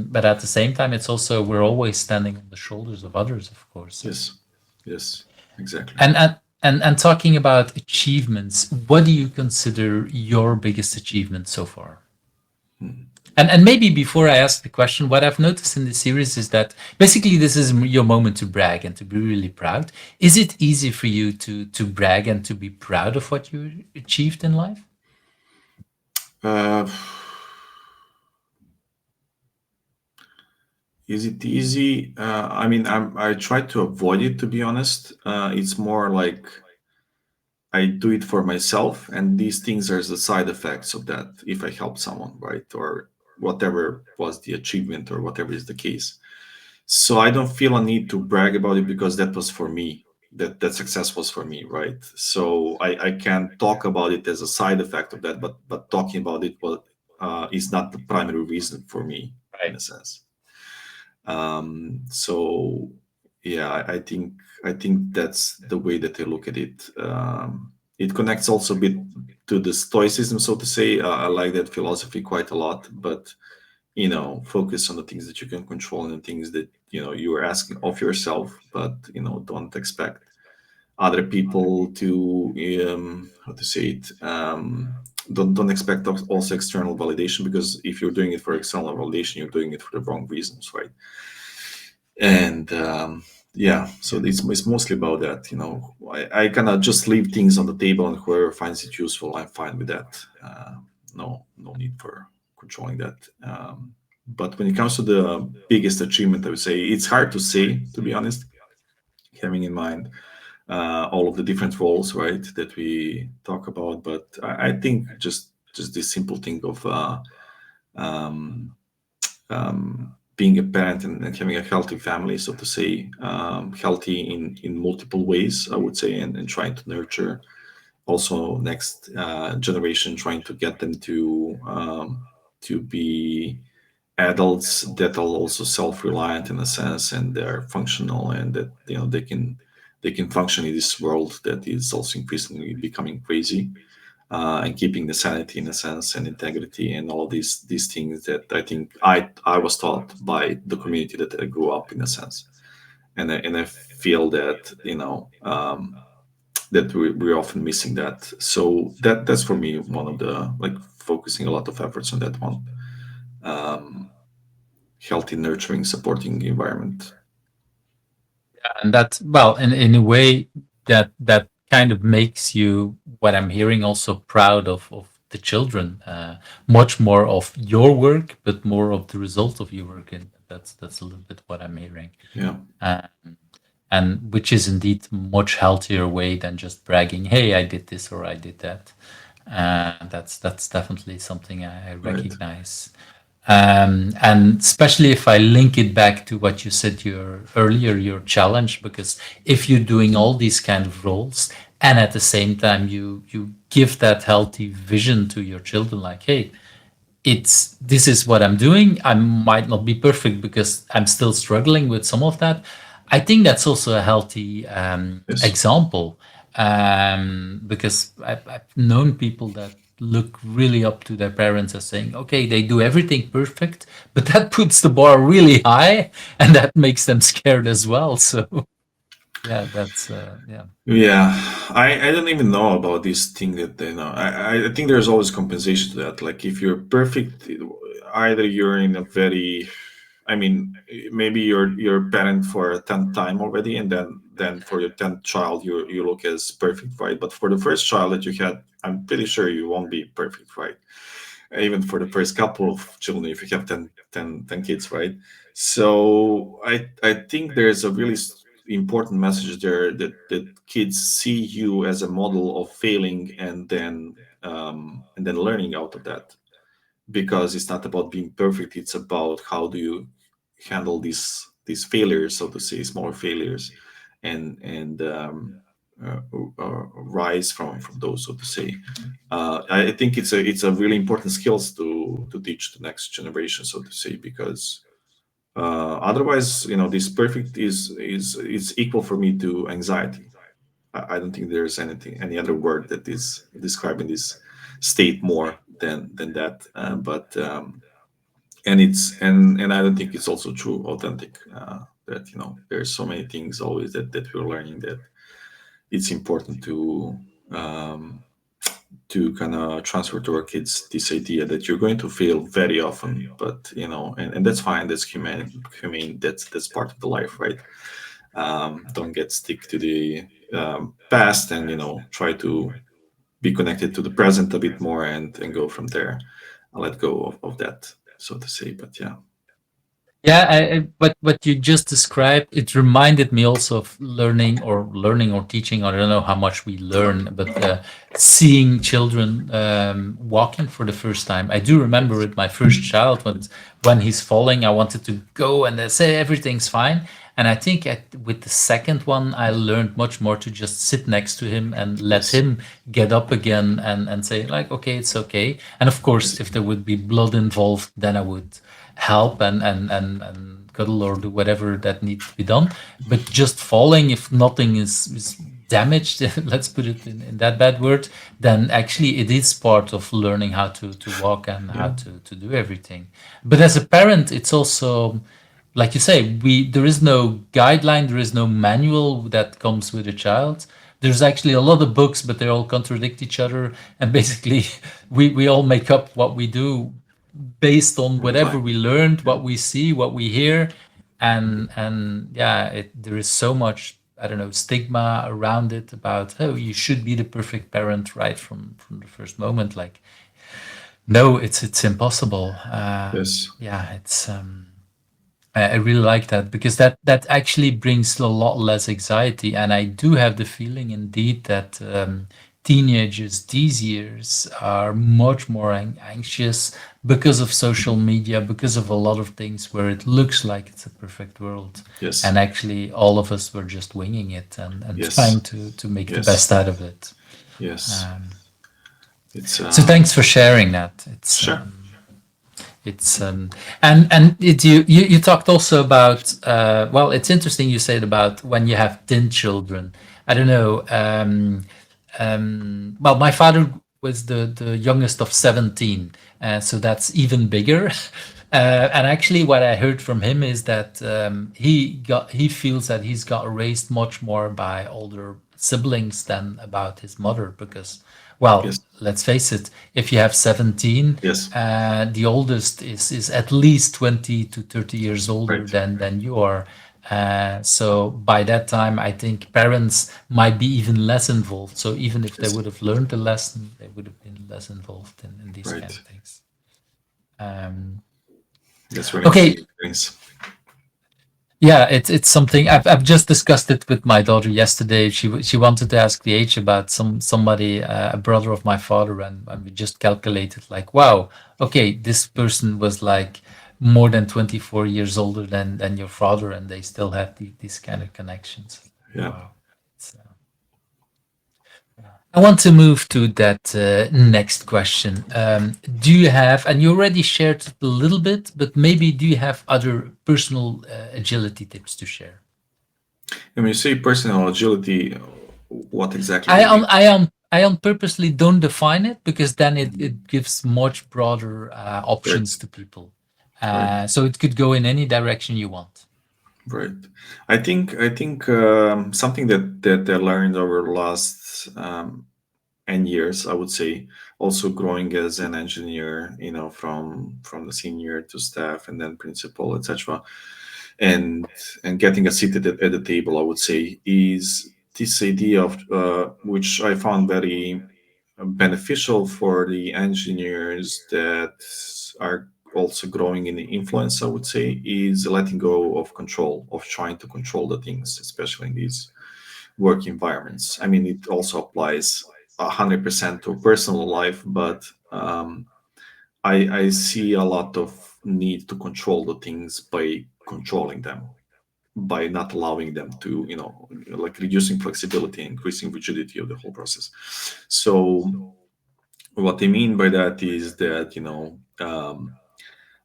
A: But at the same time, it's also we're always standing on the shoulders of others, of course.
B: Yes. Yes. Exactly.
A: And talking about achievements, what do you consider your biggest achievement so far?
B: Mm.
A: And maybe before I ask the question, what I've noticed in the series is that basically this is your moment to brag and to be really proud. Is it easy for you to brag and to be proud of what you achieved in life?
B: Uh, Is it easy? I mean, I try to avoid it, to be honest. It's more like I do it for myself, and these things are the side effects of that if I help someone, right? Or whatever was the achievement or whatever is the case. So I don't feel a need to brag about it because that was for me. That success was for me, right? So I can talk about it as a side effect of that, but talking about it is not the primary reason for me, in
A: Right.
B: a sense. So yeah, I think that's the way that I look at it. It connects also a bit to the stoicism, so to say. I like that philosophy quite a lot, but focus on the things that you can control and the things that you are asking of yourself, but don't expect other people to, how to say it, don't expect also external validation, because if you're doing it for external validation, you're doing it for the wrong reasons, right? And yeah, so it's mostly about that. I kind of just leave things on the table, and whoever finds it useful, I'm fine with that. No need for controlling that. But when it comes to the biggest achievement, I would say it's hard to say, to be honest, having in mind all of the different roles, right, that we talk about. But I think just this simple thing of um, being a parent and having a healthy family, so to say, healthy in multiple ways, I would say, and trying to nurture also next generation, trying to get them to be adults that are also self-reliant in a sense, and they're functional, and that they can function in this world that is also increasingly becoming crazy, and keeping the sanity in a sense, and integrity, and all these things that I think I was taught by the community that I grew up in a sense, and I feel that that we're often missing that. So that's for me one of the, like, focusing a lot of efforts on that one. Um, Healthy, nurturing, supporting environment.
A: And that, well, in a way that kind of makes you, what I'm hearing, also proud of the children, much more of your work but more of the result of your work, and that's a little bit what I'm hearing.
B: Yeah,
A: uh, and which is indeed much healthier way than just bragging, hey, I did this or I did that. That's definitely something I
B: right.
A: recognize. And especially if I link it back to what you said earlier, your challenge, because if you're doing all these kind of roles and at the same time you give that healthy vision to your children, like, hey, it's this is what I'm doing. I might not be perfect because I'm still struggling with some of that. I think that's also a healthy
B: Yes.
A: example, because I've known people that look really up to their parents as saying, okay, they do everything perfect, but that puts the bar really high, and that makes them scared as well. So yeah, that's yeah.
B: Yeah, I don't even know about this thing that you know. I think there's always compensation to that. Like if you're perfect, either you're in a very, I mean, maybe you're a parent for a tenth time already, and then for your tenth child, you look as perfect, right? But for the first child that you had, I'm pretty sure you won't be perfect, right? Even for the first couple of children, if you have 10 kids, right? So I think there's a really important message there, that kids see you as a model of failing, and then learning out of that, because it's not about being perfect, it's about how do you handle these failures, so to say, smaller failures, and uh, rise from those, so to say. I think it's a really important skills to teach the next generation, so to say, because otherwise, this perfect is equal for me to anxiety. I don't think there's any other word that is describing this state more than that. But and I don't think it's also true authentic, that there's so many things always that we're learning, that it's important um, to kind of transfer to our kids this idea that you're going to fail very often, but and that's fine, that's humane, that's part of the life, right? Don't get stick to the past, and try to be connected to the present a bit more, and go from there. I'll let go of that, so to say, but yeah.
A: Yeah, but what you just described, it reminded me also of learning or teaching. I don't know how much we learn, but seeing children walking for the first time. I do remember with my first child, when he's falling, I wanted to go and say everything's fine. And I think with the second one, I learned much more to just sit next to him and let
B: Yes.
A: him get up again and say like, okay, it's okay. And of course,
B: Yes.
A: if there would be blood involved, then I would help and cuddle or do whatever that needs to be done. But just falling, if nothing is damaged, let's put it in that bad word, then actually it is part of learning how to walk and how
B: Yeah.
A: to do everything. But as a parent, it's also like you say, there is no guideline, there is no manual that comes with a child. There's actually a lot of books, but they all contradict each other, and basically we all make up what we do based on
B: With
A: whatever
B: time.
A: we learned,
B: Yeah.
A: what we see, what we hear, and yeah, there is so much, I don't know, stigma around it about, oh, you should be the perfect parent right from the first moment. Like, no, it's impossible.
B: Yes.
A: Yeah, it's I really like that because that actually brings a lot less anxiety, and I do have the feeling indeed that teenagers these years are much more anxious because of social media, because of a lot of things where it looks like it's a perfect world,
B: Yes.
A: and actually all of us were just winging it and
B: Yes.
A: trying to make the
B: Yes.
A: best out of it.
B: Yes.
A: Um,
B: It's
A: so thanks for sharing that.
B: sure.
A: It's and you talked also about well, it's interesting you said about when you have 10 children. I don't know. Well, my father was the youngest of 17, so that's even bigger. And actually, what I heard from him is that he feels that he's got raised much more by older siblings than about his mother because, well,
B: Yes.
A: let's face it, if you have 17,
B: Yes.
A: the oldest is at least 20 to 30 years older
B: Right.
A: than you are. So by that time, I think parents might be even less involved. So even if they
B: Yes.
A: would have learned the lesson, they would have been less involved in these kind
B: Right.
A: of things. Um,
B: That's really
A: okay,
B: interesting experience.
A: yeah, it's something I've just discussed it with my daughter yesterday. She wanted to ask the age about somebody, a brother of my father, and we just calculated like, wow, okay, this person was like more than 24 years older than your father, and they still have these kind of connections.
B: Yeah.
A: Wow. It's, I want to move to that next question. Do you have, and you already shared it a little bit, but maybe do you have other personal agility tips to share?
B: And when you say personal agility, what exactly do
A: I
B: you mean?
A: am. I on purposely don't define it because then it gives much broader
B: Right,
A: options to people.
B: right,
A: So it could go in any direction you want.
B: right. I think something that I learned over the last and years, I would say, also growing as an engineer, from the senior to staff and then principal, etc., and getting a seat at the table, I would say, is this idea of which I found very beneficial for the engineers that are also growing in influence, I would say, is letting go of control, of trying to control the things, especially in these work environments. I mean, it also applies 100% to personal life, but I see a lot of need to control the things by controlling them, by not allowing them to, like reducing flexibility, increasing rigidity of the whole process. So what I mean by that is that,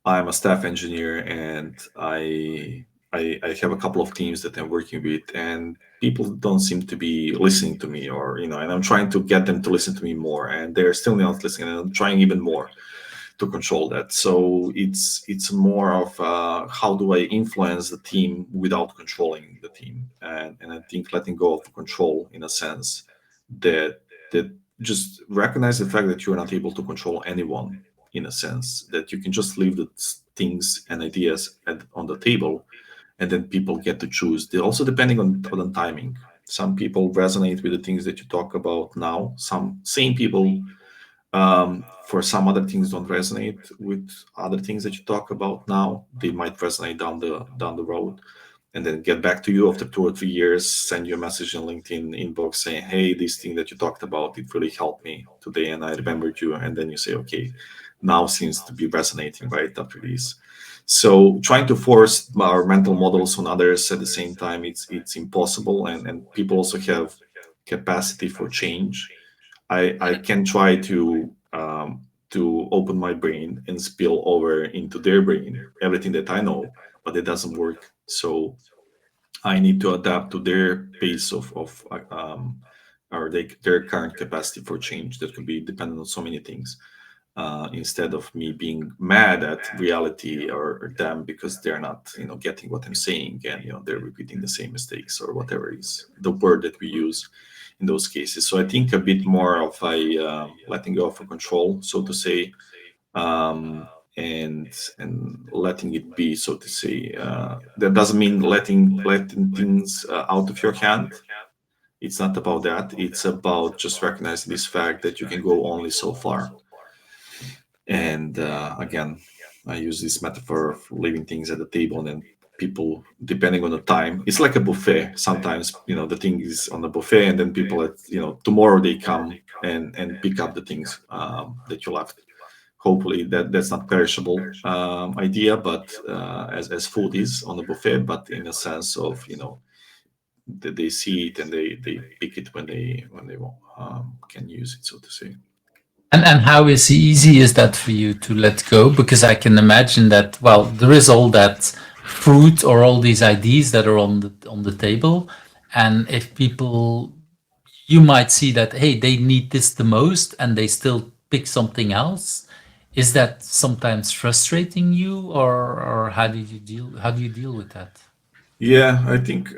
B: I'm a staff engineer, and I have a couple of teams that I'm working with, and people don't seem to be listening to me, or and I'm trying to get them to listen to me more, and they're still not listening, and I'm trying even more to control that. So it's more of how do I influence the team without controlling the team, and I think letting go of control, in a sense, that just recognize the fact that you're not able to control anyone, in a sense that you can just leave the things and ideas on the table, and then people get to choose. They're also depending on the timing. Some people resonate with the things that you talk about now. Some same people, for some other things, don't resonate with other things that you talk about now. They might resonate down the road, and then get back to you after 2 or 3 years, send you a message in LinkedIn inbox saying, "Hey, this thing that you talked about, it really helped me today, and I remembered you." And then you say, "Okay, now seems to be resonating right after this." So trying to force our mental models on others at the same time, it's impossible, and people also have capacity for change. I can try to open my brain and spill over into their brain everything that I know, but it doesn't work. So I need to adapt to their pace or their current capacity for change that could be dependent on so many things. Instead of me being mad at reality or them because they're not, getting what I'm saying, and they're repeating the same mistakes or whatever is the word that we use in those cases. So I think a bit more of a letting go of a control, so to say, um, and letting it be, so to say. That doesn't mean letting things out of your hand. It's not about that. It's about just recognizing this fact that you can go only so far. And again, I use this metaphor of leaving things at the table, and then people, depending on the time, it's like a buffet. Sometimes, the thing is on the buffet, and then people at, tomorrow they come and pick up the things that you left. Hopefully that's not perishable idea, but as food is on the buffet, but in a sense of, that they see it and they pick it when they can use it, so to say.
A: And how is easy is that for you to let go? Because I can imagine that, well, there is all that fruit or all these ideas that are on the table, and if people, you might see that, hey, they need this the most and they still pick something else. Is that sometimes frustrating you, or how do you deal with that?
B: Yeah, I think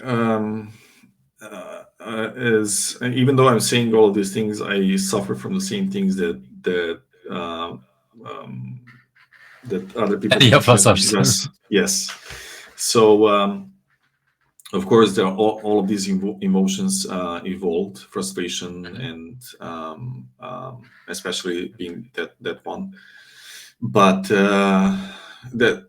B: as even though I'm saying all of these things, I suffer from the same things uh, um, that other people
A: Many of us
B: mentioned.
A: are.
B: Yes, yes. So of course, there are all of these emotions evolved, frustration, and especially being that one. But that,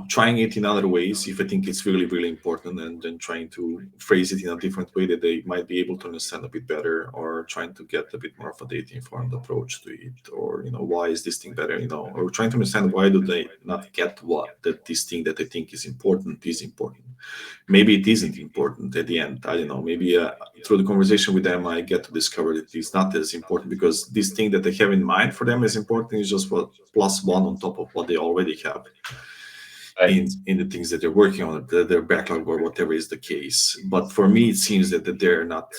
B: trying it in other ways, if I think it's really really important, and then trying to phrase it in a different way that they might be able to understand a bit better, or trying to get a bit more of a data informed approach to it, or why is this thing better, or trying to understand why do they not get what that this thing that they think is important. Maybe it isn't important at the end. I don't know. Maybe through the conversation with them, I get to discover that it's not as important, because this thing that they have in mind for them is important is just what plus one on top of what they already have
A: Right.
B: in the things that they're working on, their backlog or whatever is the case. But for me, it seems that they're not,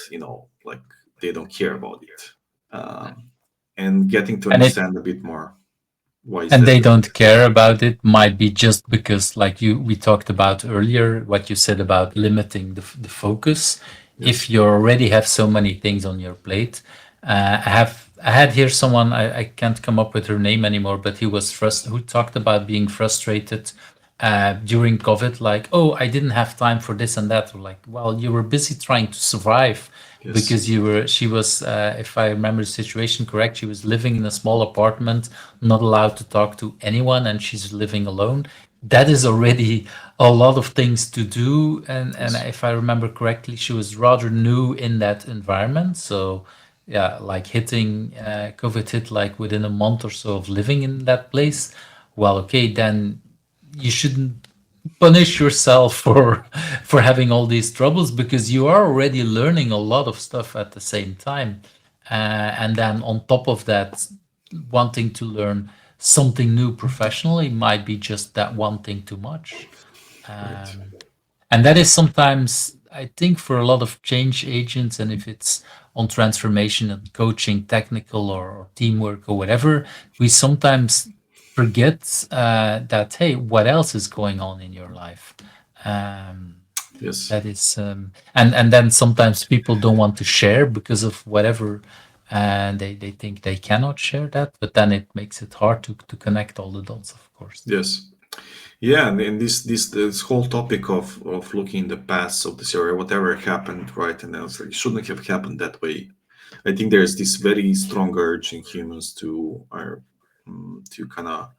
B: like they don't care about it. um, and getting to
A: And it
B: understand a bit more why is
A: and
B: that
A: they
B: the
A: don't
B: case.
A: care about it might be just because, like we talked about earlier, what you said about limiting the focus. If
B: Yes.
A: you already have so many things on your plate, I had here someone, I can't come up with her name anymore, but he was who talked about being frustrated during COVID, like, oh, I didn't have time for this and that. Or like, well, you were busy trying to survive
B: Yes.
A: because she was, if I remember the situation correct, she was living in a small apartment, not allowed to talk to anyone, and she's living alone. That is already a lot of things to do. And
B: Yes.
A: if I remember correctly, she was rather new in that environment. So, yeah, like COVID hit like within a month or so of living in that place. Well, okay, then you shouldn't punish yourself for having all these troubles because you are already learning a lot of stuff at the same time, and then on top of that, wanting to learn something new professionally might be just that one thing too much.
B: Right.
A: And that is sometimes, I think, for a lot of change agents, and if it's on transformation and coaching, technical or teamwork or whatever, we sometimes forget that, hey, what else is going on in your life? Um,
B: Yes.
A: that is, and then sometimes people don't want to share because of whatever, and they think they cannot share that, but then it makes it hard to connect all the dots, of course.
B: Yes. Yeah, and this whole topic of looking in the past of this area, whatever happened, right? And I was like, it shouldn't have happened that way. I think there's this very strong urge in humans to kind of,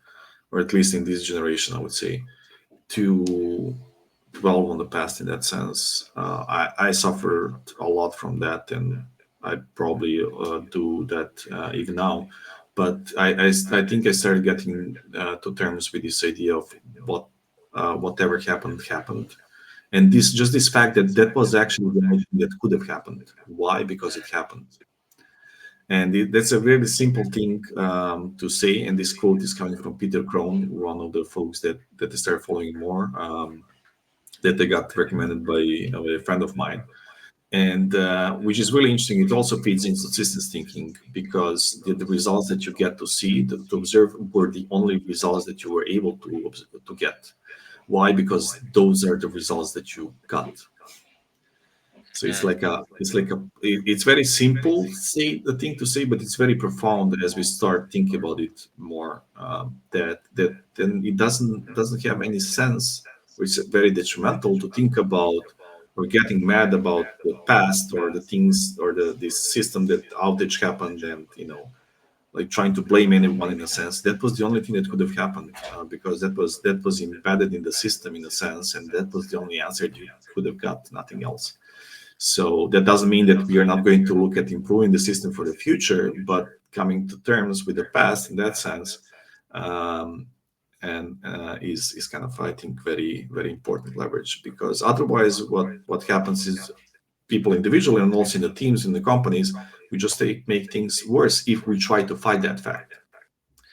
B: or at least in this generation, I would say, to dwell on the past in that sense. I suffered a lot from that, and I probably do that even now. But I think I started getting to terms with this idea of what whatever happened happened, and this just this fact that that was actually the only thing that could have happened. Why? Because it happened, and that's a very simple thing to say. And this quote is coming from Peter Crone, one of the folks that I started following more. That they got recommended by a friend of mine, and which is really interesting. It also feeds into systems thinking because the results that you get to see, to observe, were the only results that you were able to get. Why? Because those are the results that you got. So it's very simple say the thing to say, but it's very profound as we start thinking about it more. That then it doesn't have any sense, which is very detrimental to think about or getting mad about the past or the things or the this system that outage happened, and like trying to blame anyone. In a sense, that was the only thing that could have happened, because that was embedded in the system in a sense, and that was the only answer you could have got, nothing else. So that doesn't mean that we are not going to look at improving the system for the future, but coming to terms with the past in that sense, um, and is kind of, I think, very very important leverage. Because otherwise, what happens is people individually and also in the teams in the companies, we just make things worse if we try to fight that fact.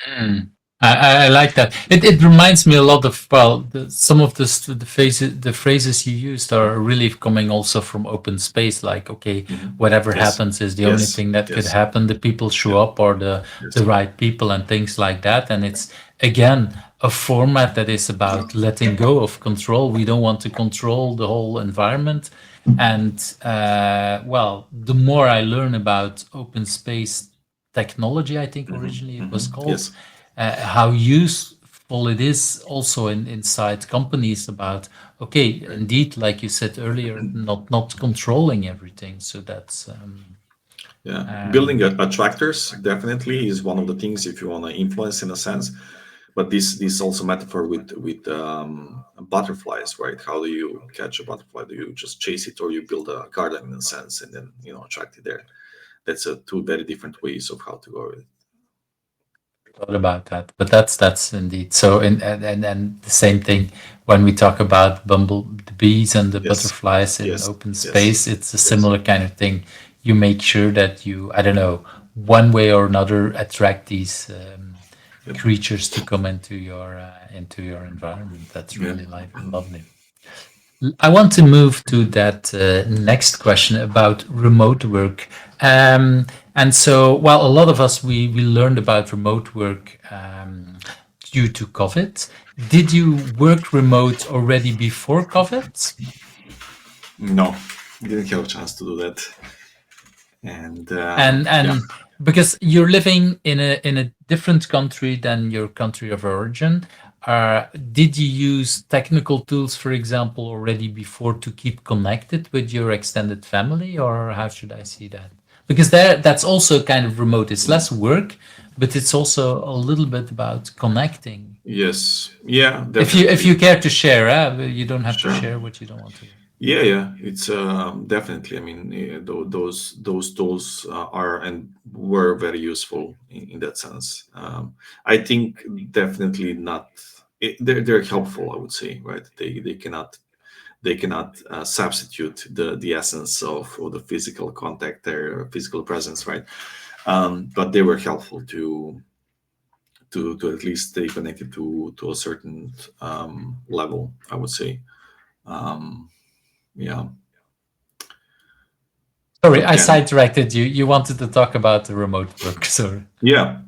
A: Mm. I like that. It reminds me a lot of, well, some of the phrases you used are really coming also from open space. Like, okay,
B: Mhm.
A: whatever
B: Yes,
A: happens is the only
B: yes,
A: thing that could
B: yes,
A: happen. The people show
B: yeah,
A: up, or the
B: yes,
A: right people, and things like that. And it's again a format that is about letting go of control. We don't want to control the whole environment. And well, the more I learn about open space technology, I think originally it was called,
B: yes.
A: how useful it is also inside companies about, okay, indeed, like you said earlier, not controlling everything. So that's
B: Yeah, building
A: um,
B: attractors definitely is one of the things if you want to influence in a sense. But this also metaphor with butterflies, right? How do you catch a butterfly? Do you just chase it, or you build a garden in a sense and then attract it there? That's two very different ways of how to go with it.
A: thought about that, but that's indeed so. And the same thing when we talk about bumble the bees and the
B: Yes,
A: butterflies in
B: yes,
A: open
B: yes,
A: space. It's a
B: yes.
A: similar kind of thing. You make sure that you, I don't know, one way or another, attract these
B: Yep.
A: creatures to come into your environment. That's
B: Yeah.
A: really lovely. I want to move to that next question about remote work. Um, And so, well, a lot of us, we learned about remote work due to COVID. Did you work remote already before COVID?
B: No, didn't have a chance to do that. And yeah,
A: And because you're living in a different country than your country of origin, did you use technical tools, for example, already before to keep connected with your extended family, or how should I see that? Because that's also kind of remote. It's less work, but it's also a little bit about connecting.
B: yes, yeah,
A: If you
B: definitely,
A: care to share, you don't have to
B: sure.
A: share what you don't want to.
B: Yeah, yeah, it's definitely. I mean, those tools are and were very useful in that sense. I think definitely not. They're helpful, I would say, right? They cannot substitute the essence of the physical contact, their physical presence, right? But they were helpful to at least stay connected to a certain level, I would say. Um, yeah,
A: Sorry, I
B: again,
A: sidetracked you. You wanted to talk about the remote work. Sorry.
B: yeah.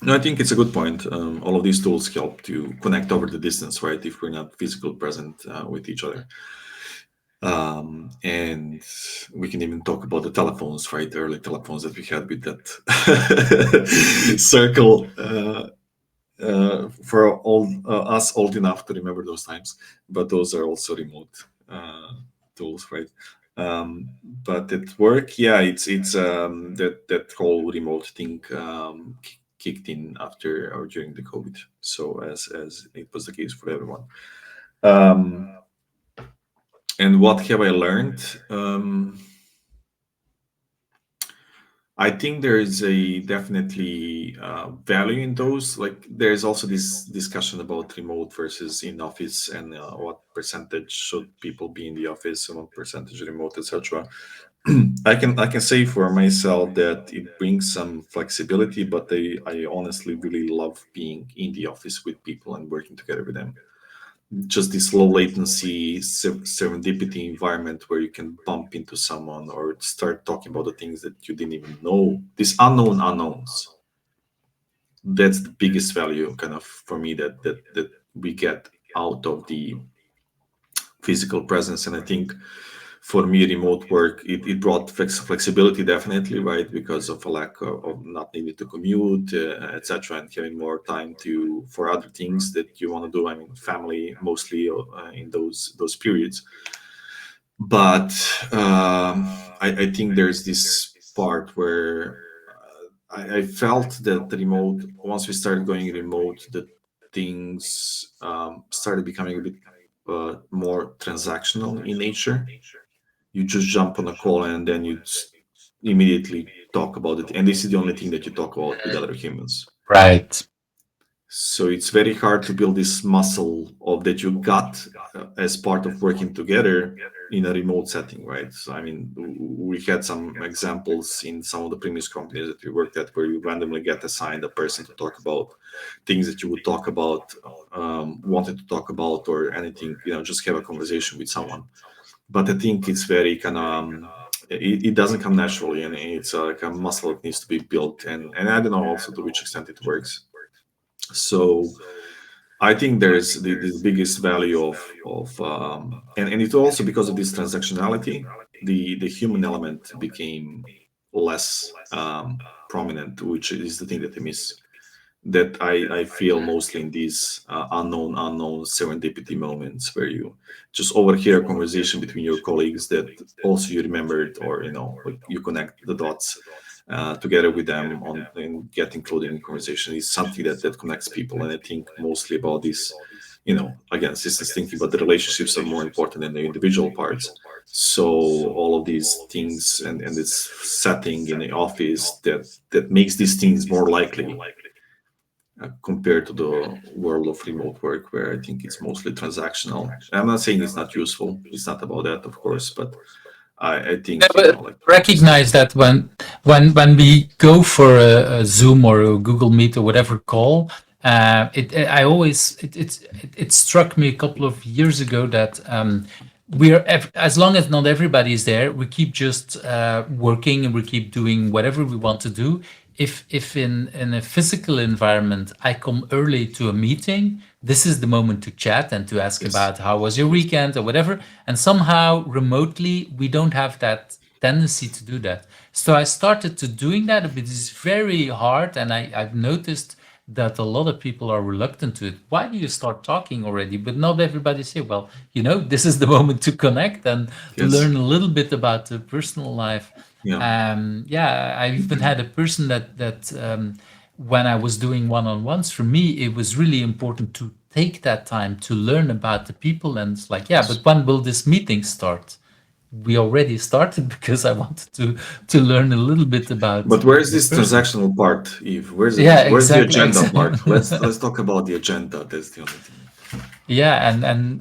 B: No, I think it's a good point. All of these tools help to connect over the distance, right? If we're not physically present with each other. And we can even talk about the telephones, right? The early telephones that we had with that circle for all us old enough to remember those times. But those are also remote uh, tools, right? Um, but at work, yeah, it's that whole remote thing kicked in after or during the COVID. So as it was the case for everyone. Um, and what have I learned? I think there is a definitely value in those. Like there's also this discussion about remote versus in office and what percentage should people be in the office and what percentage remote, etc. I can say for myself that it brings some flexibility, but I honestly really love being in the office with people and working together with them. Just this low latency serendipity environment where you can bump into someone or start talking about the things that you didn't even know, these unknown unknowns. That's the biggest value kind of for me that we get out of the physical presence. And I think for me remote work it brought flexibility, definitely, right, because of a lack of not needing to commute, etc., and having more time to for other things that you want to do. I mean, family mostly in those periods. But I think there's this part where I felt that the remote, once we started going remote, that things started becoming a bit more transactional in nature. You just jump on a call and then you immediately talk about it, and this is the only thing that you talk about with other humans.
A: Right.
B: So it's very hard to build this muscle of that you got as part of working together in a remote setting, right? So I mean, we had some examples in some of the previous companies that we worked at where you randomly get assigned a person to talk about things that you would talk about, wanted to talk about, or anything, just have a conversation with someone. But I think it's very kind of it doesn't come naturally, and it's like a muscle that needs to be built, and I don't know also to which extent it works. So I think there's the biggest value and it's also because of this transactionality, the human element became less prominent, which is the thing that I miss, that I feel mostly in these unknown serendipity moments where you just overhear a conversation between your colleagues that also you remembered, or like you connect the dots together with them on and get included in conversation is something that connects people. And I think mostly about this, again, systems thinking, but the relationships are more important than the individual parts. So all of these things and this setting in the office that makes these things more likely compared to the world of remote work, where I think it's mostly transactional. I'm not saying it's not useful. It's not about that, of course, but I
A: Yeah,
B: think,
A: but
B: like just
A: recognize that when we go for a Zoom or a Google Meet or whatever call, it I always it struck me a couple of years ago that as long as not everybody is there, we keep just working and we keep doing whatever we want to do. If in a physical environment I come early to a meeting, this is the moment to chat and to ask
B: Yes.
A: about how was your weekend or whatever. And somehow remotely we don't have that tendency to do that. So I started to doing that, but it's very hard, and I've noticed that a lot of people are reluctant to it. Why do you start talking already? But not everybody say, well, this is the moment to connect and
B: Yes.
A: learn a little bit about the personal life.
B: Yeah.
A: Yeah, I even had a person that when I was doing one-on-ones, for me, it was really important to take that time to learn about the people. And it's like, yeah,
B: Yes.
A: but when will this meeting start? We already started because I wanted to learn a little bit about
B: But where's
A: the
B: this
A: person.
B: transactional part, Eve? Where's it?
A: Yeah,
B: Where's the
A: exactly.
B: agenda part? Let's talk about the agenda. That's the only thing.
A: Yeah,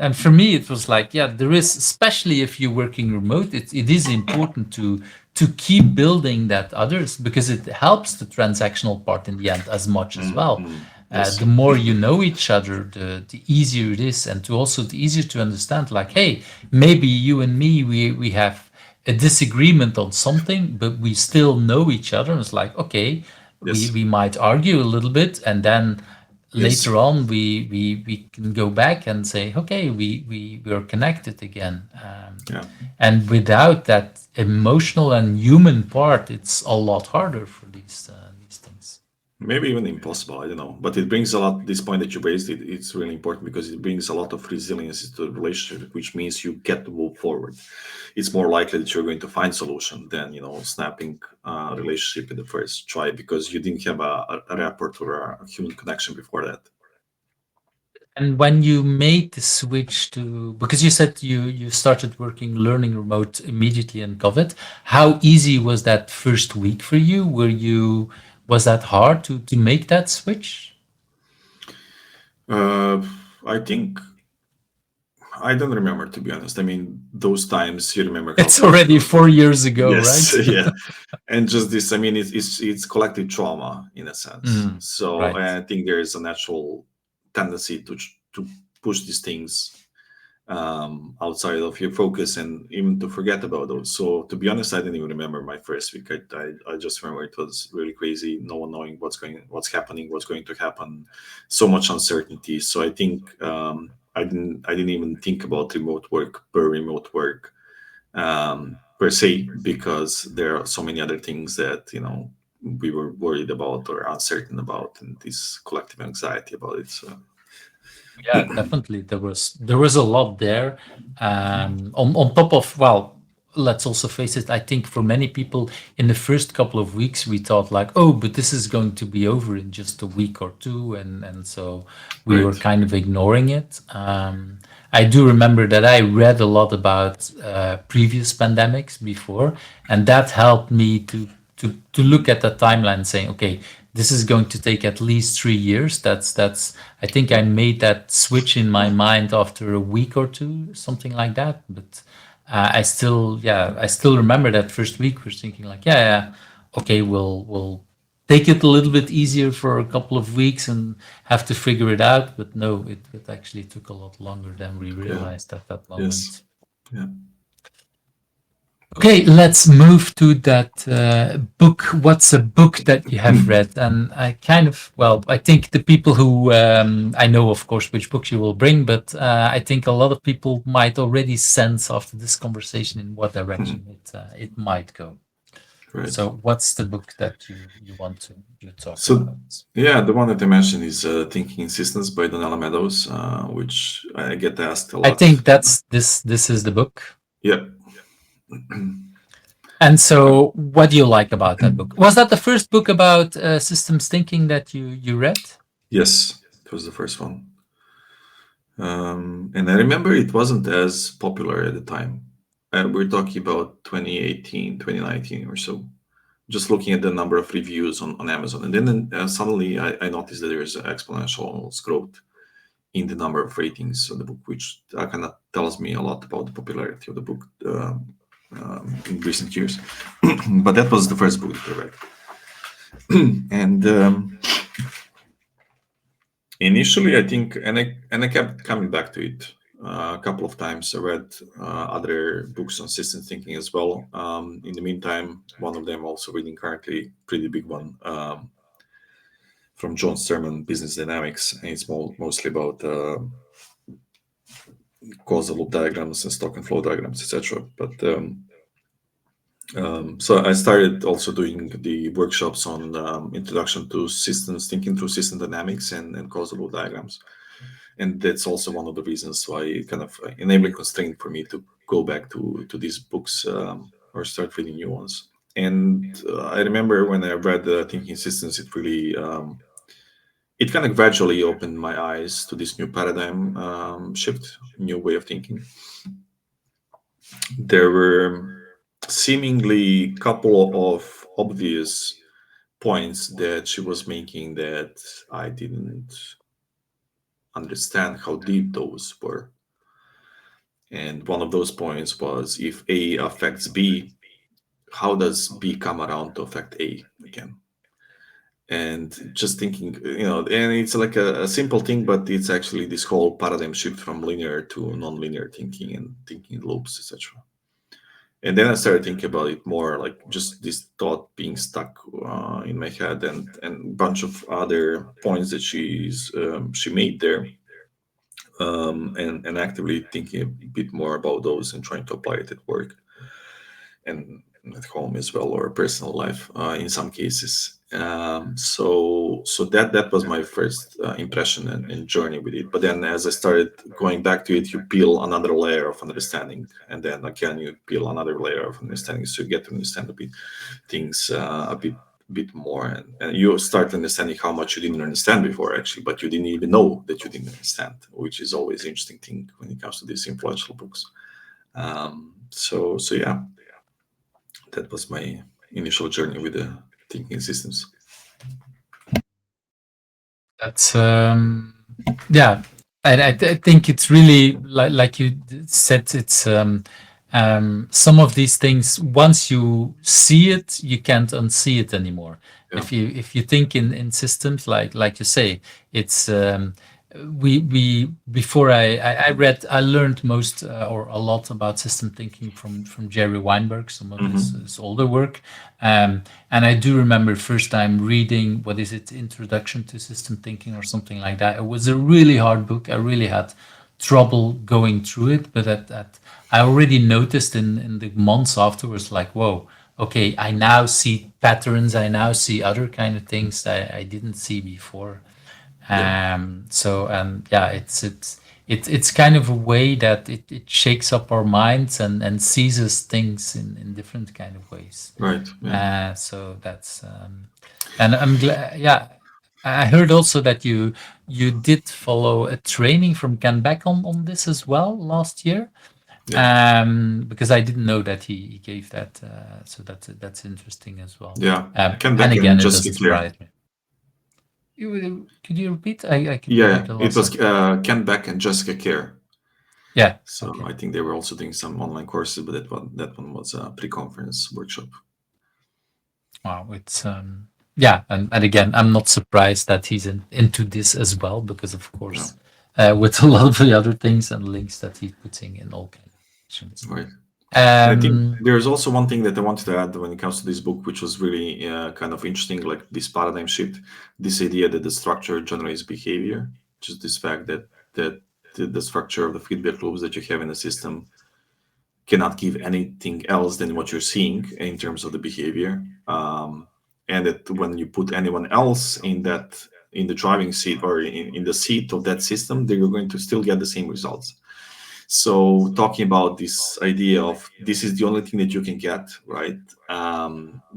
A: and for me it was like, yeah, there is, especially if you're working remote, it is important to keep building that others, because it helps the transactional part in the end as much as well.
B: Yes.
A: The more you know each other, the easier it is, and to also the easier to understand. Like, hey, maybe you and me, we have a disagreement on something, but we still know each other. And it's like, okay, we
B: Yes.
A: we might argue a little bit, and then
B: Yes.
A: later on we can go back and say, okay, we are connected again.
B: Yeah.
A: And without that emotional and human part, it's a lot harder for these things.
B: Maybe even impossible. I don't know. But it brings a lot. This point that you raised, it's really important because it brings a lot of resilience to the relationship, which means you get to move forward. It's more likely that you're going to find solution than snapping relationship in the first try because you didn't have a rapport or a human connection before that.
A: And when you made the switch to, because you said you started learning remote immediately in COVID, how easy was that first week for you? Was that hard to make that switch?
B: Uh, I think I don't remember, to be honest. I mean, those times you remember how
A: It's
B: fast it
A: already
B: goes.
A: 4 years ago,
B: Yes,
A: right?
B: yeah, and just this. I mean, it's collective trauma in a sense.
A: Mm,
B: So
A: right.
B: I think there is a natural tendency to push these things outside of your focus and even to forget about those. So to be honest, I didn't even remember my first week. I just remember it was really crazy. No one knowing what's happening, what's going to happen. So much uncertainty. So I think I didn't even think about remote work per se because there are so many other things that we were worried about or uncertain about, and this collective anxiety about it. So
A: Yeah, definitely. There was a lot there. On top of, well, let's also face it. I think for many people, in the first couple of weeks, we thought like, oh, but this is going to be over in just a week or two, and so we were
B: right.
A: kind of ignoring it. I do remember that I read a lot about previous pandemics before, and that helped me to look at the timeline, saying, okay, this is going to take at least 3 years. That's. I think I made that switch in my mind after a week or two, something like that. But I still remember that first week. We're thinking like, yeah, yeah, okay, we'll take it a little bit easier for a couple of weeks and have to figure it out. But no, it actually took a lot longer than we
B: Yeah.
A: realized at that
B: Yes.
A: moment.
B: Yeah.
A: Okay, let's move to that book. What's a book that you have read? And I kind of, well, I think the people who, I know, of course, which books you will bring, but I think a lot of people might already sense after this conversation in what direction it might go.
B: Right.
A: So, what's the book that you want to you talk
B: So,
A: about?
B: yeah, the one that I mentioned is Thinking in Systems by Donella Meadows, which I get asked a
A: I
B: lot.
A: think that's this. This is the book.
B: Yeah.
A: And so, what do you like about that book? Was that the first book about systems thinking that you read?
B: Yes, it was the first one. And I remember it wasn't as popular at the time. We're talking about 2018, 2019 or so. Just looking at the number of reviews on Amazon. And then suddenly I noticed that there's exponential growth in the number of ratings of the book, which kind of tells me a lot about the popularity of the book in recent years. But that was the first book that I read. And initially, I think, and I kept coming back to it a couple of times. I read other books on system thinking as well. In the meantime, one of them also reading currently, pretty big one, from John Sterman, Business Dynamics. And it's mostly about causal loop diagrams and stock and flow diagrams, etc. So I started also doing the workshops on introduction to systems, thinking through system dynamics and causal loop diagrams. And that's also one of the reasons why kind of enabling constraint for me to go back to these books, or start reading new ones. And I remember when I read Thinking Systems, it kind of gradually opened my eyes to this new paradigm shift, new way of thinking. There were seemingly couple of obvious points that she was making that I didn't understand how deep those were. And one of those points was, if A affects B, how does B come around to affect A again? And just thinking, and it's like a simple thing, but it's actually this whole paradigm shift from linear to non-linear thinking and thinking loops, etc. And then I started thinking about it more, like just this thought being stuck in my head, and a bunch of other points that she made there, and actively thinking a bit more about those and trying to apply it at work and at home as well, or personal life in some cases. So that was my first impression and journey with it. But then as I started going back to it, you peel another layer of understanding, and then again you peel another layer of understanding, so you get to understand a bit things a bit more, and you start understanding how much you didn't understand before, actually, but you didn't even know that you didn't understand, which is always an interesting thing when it comes to these influential books. So yeah, that was my initial journey with the thinking systems.
A: That's yeah, I think it's really like you said. It's some of these things. Once you see it, you can't unsee it anymore.
B: Yeah.
A: If you think in systems, like you say, it's we before I learned most or a lot about system thinking from Jerry Weinberg, some of his older work, and I do remember first time reading, what is it, Introduction to System Thinking or something like that. It was a really hard book. I really had trouble going through it, but that I already noticed in the months afterwards, like, whoa, okay, I now see patterns. I now see other kind of things that I didn't see before.
B: Yeah.
A: So yeah, it's kind of a way that it shakes up our minds and seizes things in different kind of ways.
B: Right. Yeah.
A: So that's and I'm glad. Yeah, I heard also that you did follow a training from Ken Beck on this as well last year.
B: Yeah.
A: Because I didn't know that he gave that. So that's interesting as well.
B: Yeah. Ken
A: And
B: Beck
A: again,
B: and
A: it
B: Jessica
A: doesn't
B: Clare.
A: surprise me. Could you repeat? I couldn't hear
B: Yeah,
A: the
B: it
A: last
B: was
A: one.
B: Ken Beck and Jessica Clare.
A: Yeah.
B: So
A: Okay.
B: I think they were also doing some online courses, but that one was a pre-conference workshop.
A: Wow. It's yeah, and again, I'm not surprised that he's into this as well, because of
B: Yeah.
A: course, with a lot of the other things and links that he's putting in all kinds of sections.
B: Right. And I think there's also one thing that I wanted to add when it comes to this book, which was really kind of interesting, like this paradigm shift, this idea that the structure generates behavior, just this fact that the structure of the feedback loops that you have in the system cannot give anything else than what you're seeing in terms of the behavior, and that when you put anyone else in the driving seat, or in the seat of that system, they're going to still get the same results. So talking about this idea of this is the only thing that you can get, right?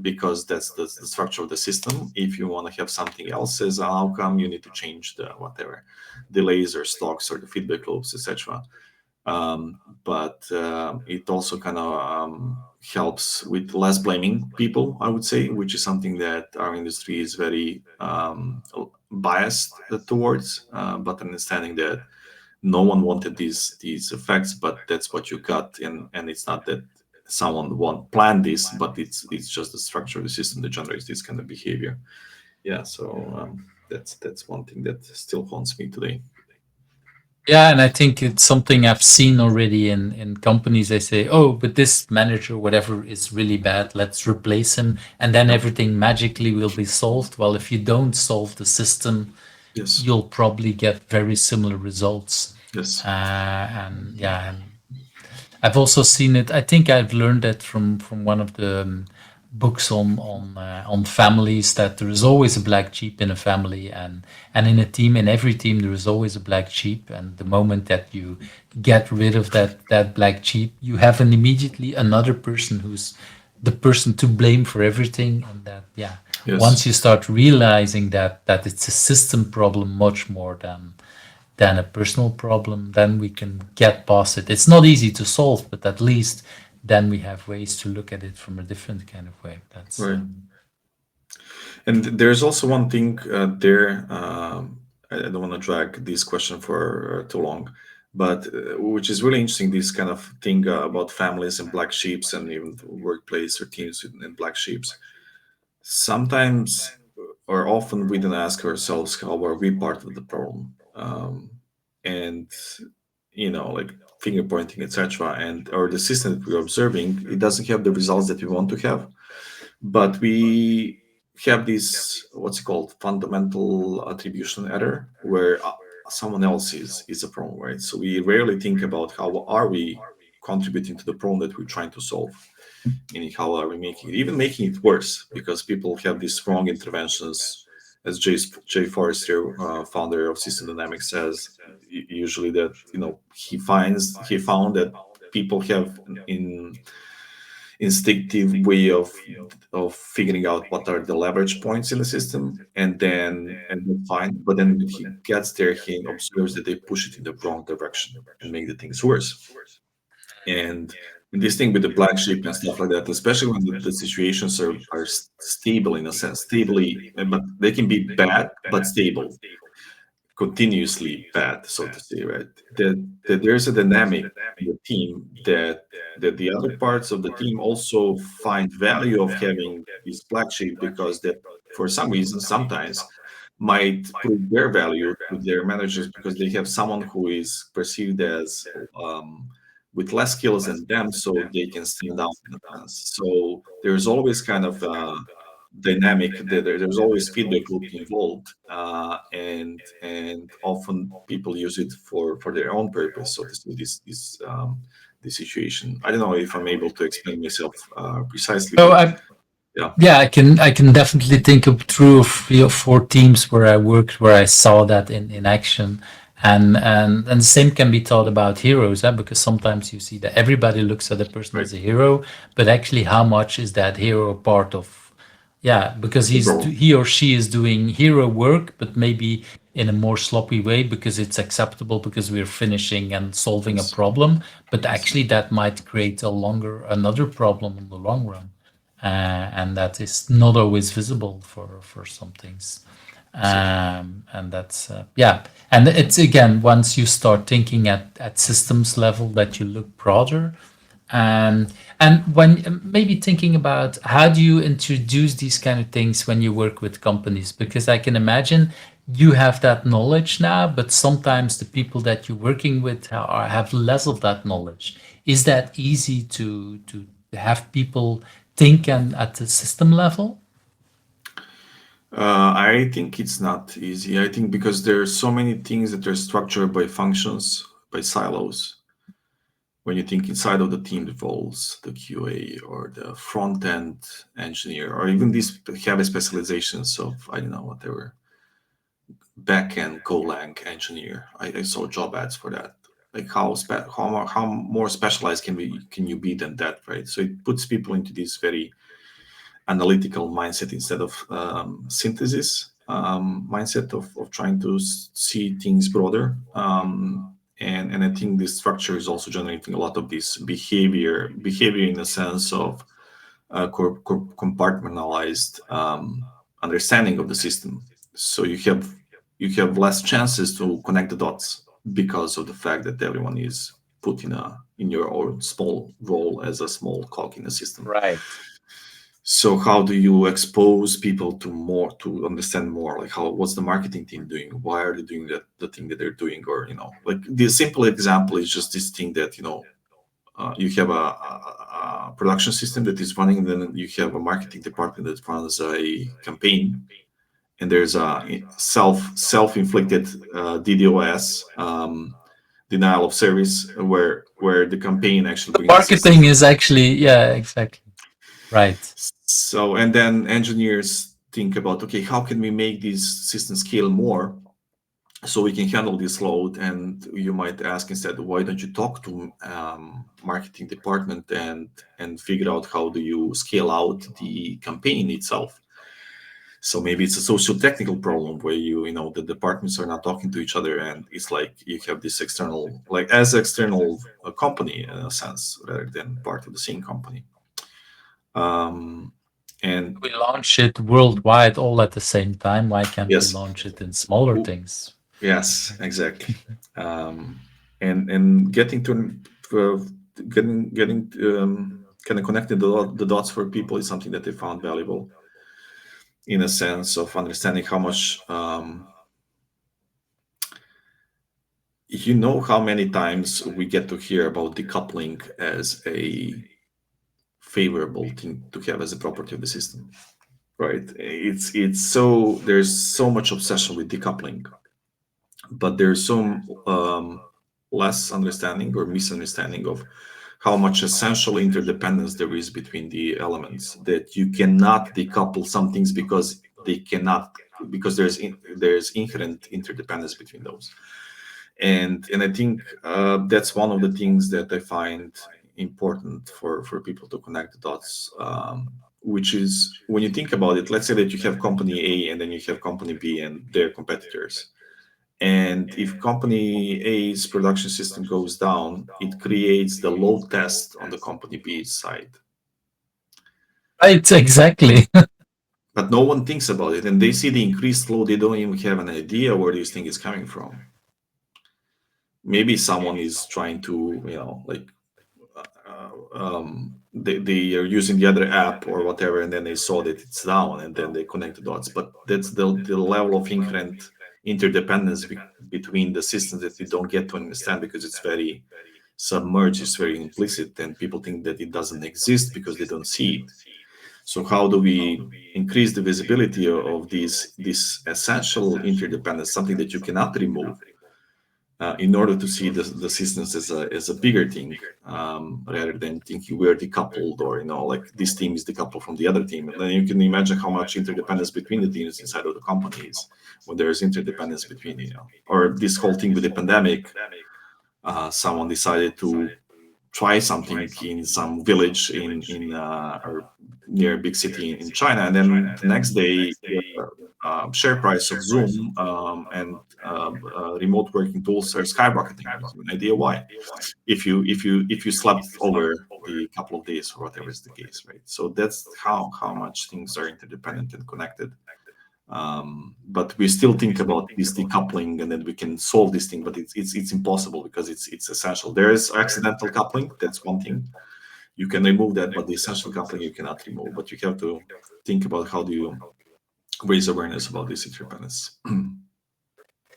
B: Because that's the structure of the system. If you want to have something else as an outcome, you need to change the whatever delays or stocks or the feedback loops, etc. But it also kind of helps with less blaming people, I would say, which is something that our industry is very biased towards. But understanding that no one wanted these effects, but that's what you got, and it's not that someone planned this, but it's just the structure of the system that generates this kind of behavior. Yeah, so that's one thing that still haunts me today.
A: Yeah, and I think it's something I've seen already in companies. They say, "Oh, but this manager, whatever, is really bad. Let's replace him, and then
B: Yeah.
A: everything magically will be solved." Well, if you don't solve the system,
B: Yes.
A: you'll probably get very similar results.
B: Yes.
A: And yeah, and I've also seen it. I think I've learned that from one of the books on families, that there is always a black sheep in a family, and in a team, in every team, there is always a black sheep. And the moment that you get rid of that black sheep, you have an immediately another person who's the person to blame for everything. And that, yeah,
B: Yes.
A: once you start realizing that it's a system problem much more than a personal problem, then we can get past it. It's not easy to solve, but at least then we have ways to look at it from a different kind of way. That's
B: Right. And there's also one thing there. I don't want to drag this question for too long, but which is really interesting. This kind of thing about families and black sheeps, and even workplace or teams and black sheeps. Sometimes, or often, we don't ask ourselves how are we part of the problem, and like finger pointing, etc. And or the system that we're observing, it doesn't have the results that we want to have, but we have this what's it called fundamental attribution error where someone else is a problem, right? So we rarely think about how are we contributing to the problem that we're trying to solve, meaning how are we making it, even making it worse, because people have these wrong interventions, as Jay Forrester, founder of System Dynamics, says usually that he found that people have in instinctive way of figuring out what are the leverage points in the system, and then fine. But then when he gets there, he observes that they push it in the wrong direction and make the things worse. And this thing with the black sheep and stuff like that, especially when the situations are stable in a sense, stably, but they can be bad but stable, continuously bad, so to say, right? That there's a dynamic in the team that the other parts of the team also find value of having this black sheep, because that for some reason sometimes might prove their value to their managers, because they have someone who is perceived as with less skills than them, so they can stand out in a sense. So there's always kind of dynamic. There's always feedback loop involved, and often people use it for their own purpose. So this situation. I don't know if I'm able to explain myself precisely,
A: so.
B: but
A: I
B: yeah,
A: Yeah, I can definitely think of through 3 or 4 teams where I worked where I saw that in action. And the same can be thought about heroes, because sometimes you see that everybody looks at a person
B: right.
A: as a hero, but actually how much is that hero part of, yeah, because
B: The problem.
A: he or she is doing hero work, but maybe in a more sloppy way because it's acceptable because we're finishing and solving a
B: Yes.
A: problem, but
B: Yes.
A: actually that might create another problem in the long run, and that is not always visible for some things.
B: Exactly.
A: And that's, yeah, and it's again, once you start thinking at systems level, that you look broader. And when maybe thinking about how do you introduce these kind of things when you work with companies, because I can imagine you have that knowledge now, but sometimes the people that you're working with have less of that knowledge. Is that easy to have people think and at the system level?
B: I think it's not easy. I think because there are so many things that are structured by functions, by silos. When you think inside of the team roles, the QA or the front end engineer, or even these heavy specializations of, I don't know, whatever, back end Golang engineer. I saw job ads for that. Like how more specialized can you be than that, right? So it puts people into this very analytical mindset instead of synthesis mindset of trying to see things broader. And I think this structure is also generating a lot of this behavior in the sense of compartmentalized understanding of the system. So you have less chances to connect the dots because of the fact that everyone is put in your own small role as a small cog in the system.
A: Right.
B: So how do you expose people to more, to understand more, like how, what's the marketing team doing, why are they doing that, the thing that they're doing, or like the simple example is just this thing that you have a production system that is running, and then you have a marketing department that runs a campaign, and there's a self-inflicted DDoS, denial of service, where the campaign actually
A: The
B: brings the system.
A: marketing is actually, yeah, exactly. Right.
B: So, and then engineers think about, okay, how can we make these systems scale more so we can handle this load? And you might ask instead, why don't you talk to marketing department and figure out how do you scale out the campaign itself? So maybe it's a social technical problem where the departments are not talking to each other, and it's like you have this external, like as external company in a sense, rather than part of the same company. Um, and
A: We launch it worldwide all at the same time. Why can't we
B: yes,
A: launch it in smaller
B: w-
A: things?
B: yes, exactly. Um, and getting to uh, getting kind of connecting the dots for people is something that they found valuable, in a sense of understanding how much how many times we get to hear about decoupling as a favorable thing to have as a property of the system, right? It's so, there's so much obsession with decoupling, but there's some less understanding or misunderstanding of how much essential interdependence there is between the elements, that you cannot decouple some things because they cannot, because there's inherent interdependence between those. And I think that's one of the things that I find important for people to connect the dots, which is when you think about it, let's say that you have company A and then you have company B and their competitors, and if company A's production system goes down, it creates the load test on the company B's side.
A: Right, exactly.
B: But no one thinks about it, and they see the increased load. They don't even have an idea where this thing is coming from. Maybe someone is trying to, they are using the other app or whatever, and then they saw that it's down, and then they connect the dots. But that's the level of inherent interdependence between the systems that we don't get to understand, because it's very submerged, it's very implicit, and people think that it doesn't exist because they don't see it. So how do we increase the visibility of this essential interdependence, something that you cannot remove, in order to see the systems as a bigger thing, rather than thinking we're decoupled, or like this team is decoupled from the other team. And then you can imagine how much interdependence between the teams inside of the companies when there's interdependence between, or this whole thing with the pandemic. Someone decided to try something in some village in or near a big city in China, and then the next day the share price of Zoom remote working tools are skyrocketing. You have an idea why? If you slept over the couple of days or whatever is the case, right? So that's how much things are interdependent and connected. But we still think about this decoupling, and then we can solve this thing, but it's impossible because it's essential. There is accidental coupling, that's one thing. You can remove that, but the essential coupling you cannot remove. But you have to think about how do you raise awareness about this interdependence.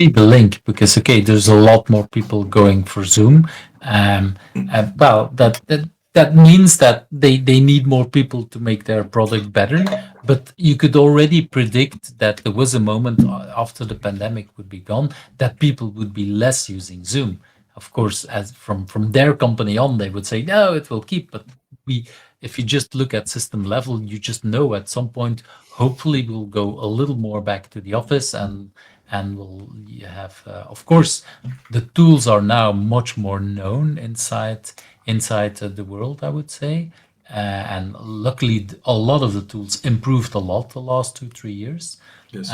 A: See the link because okay, there's a lot more people going for Zoom. Well, that means that they need more people to make their product better. But you could already predict that there was a moment after the pandemic would be gone that people would be less using Zoom. Of course, as from their company on, they would say no, it will keep. But we, if you just look at system level, you just know at some point, hopefully, we'll go a little more back to the office and we'll have of course the tools are now much more known inside the world, I would say, and luckily a lot of the tools improved a lot the last 2 3 years,
B: Yes.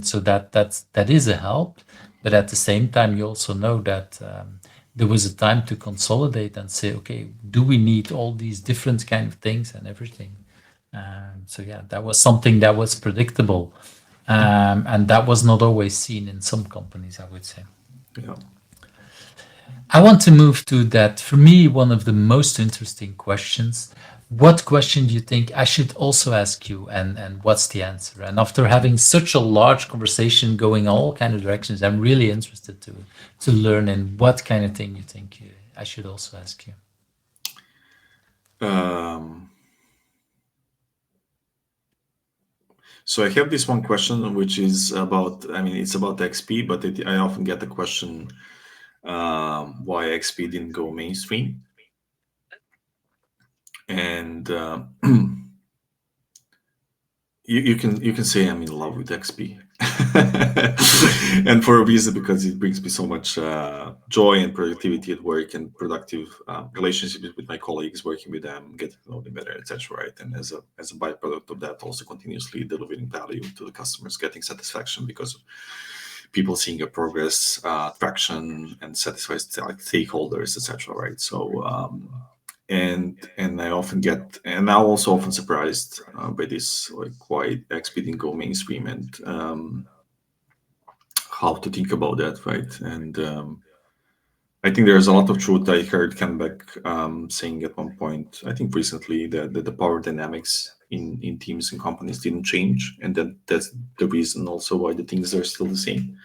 A: so that is a help, but at the same time you also know that there was a time to consolidate and say, okay, do we need all these different kind of things and everything. So yeah, that was something that was predictable, and that was not always seen in some companies, I would say.
B: Yeah.
A: I want to move to that. For me, one of the most interesting questions: what question do you think I should also ask you, and what's the answer? And after having such a large conversation going all kind of directions, I'm really interested to learn in what kind of thing you think I should also ask you.
B: Um, so I have this one question, which is about, I mean, it's about XP, but I often get the question, why XP didn't go mainstream. And you can say I'm in love with XP, and for a reason, because it brings me so much joy and productivity at work, and productive relationships with my colleagues, working with them, getting to know them better, etc. Right, and as a byproduct of that, also continuously delivering value to the customers, getting satisfaction because of people seeing your progress, traction, and satisfied stakeholders, etc. Right, so. And I often get, and I'm also often surprised by this, like why XP didn't go mainstream, and how to think about that, right? And I think there's a lot of truth. I heard Ken Beck saying at one point, I think recently, that the power dynamics in teams and companies didn't change, and that's the reason also why the things are still the same.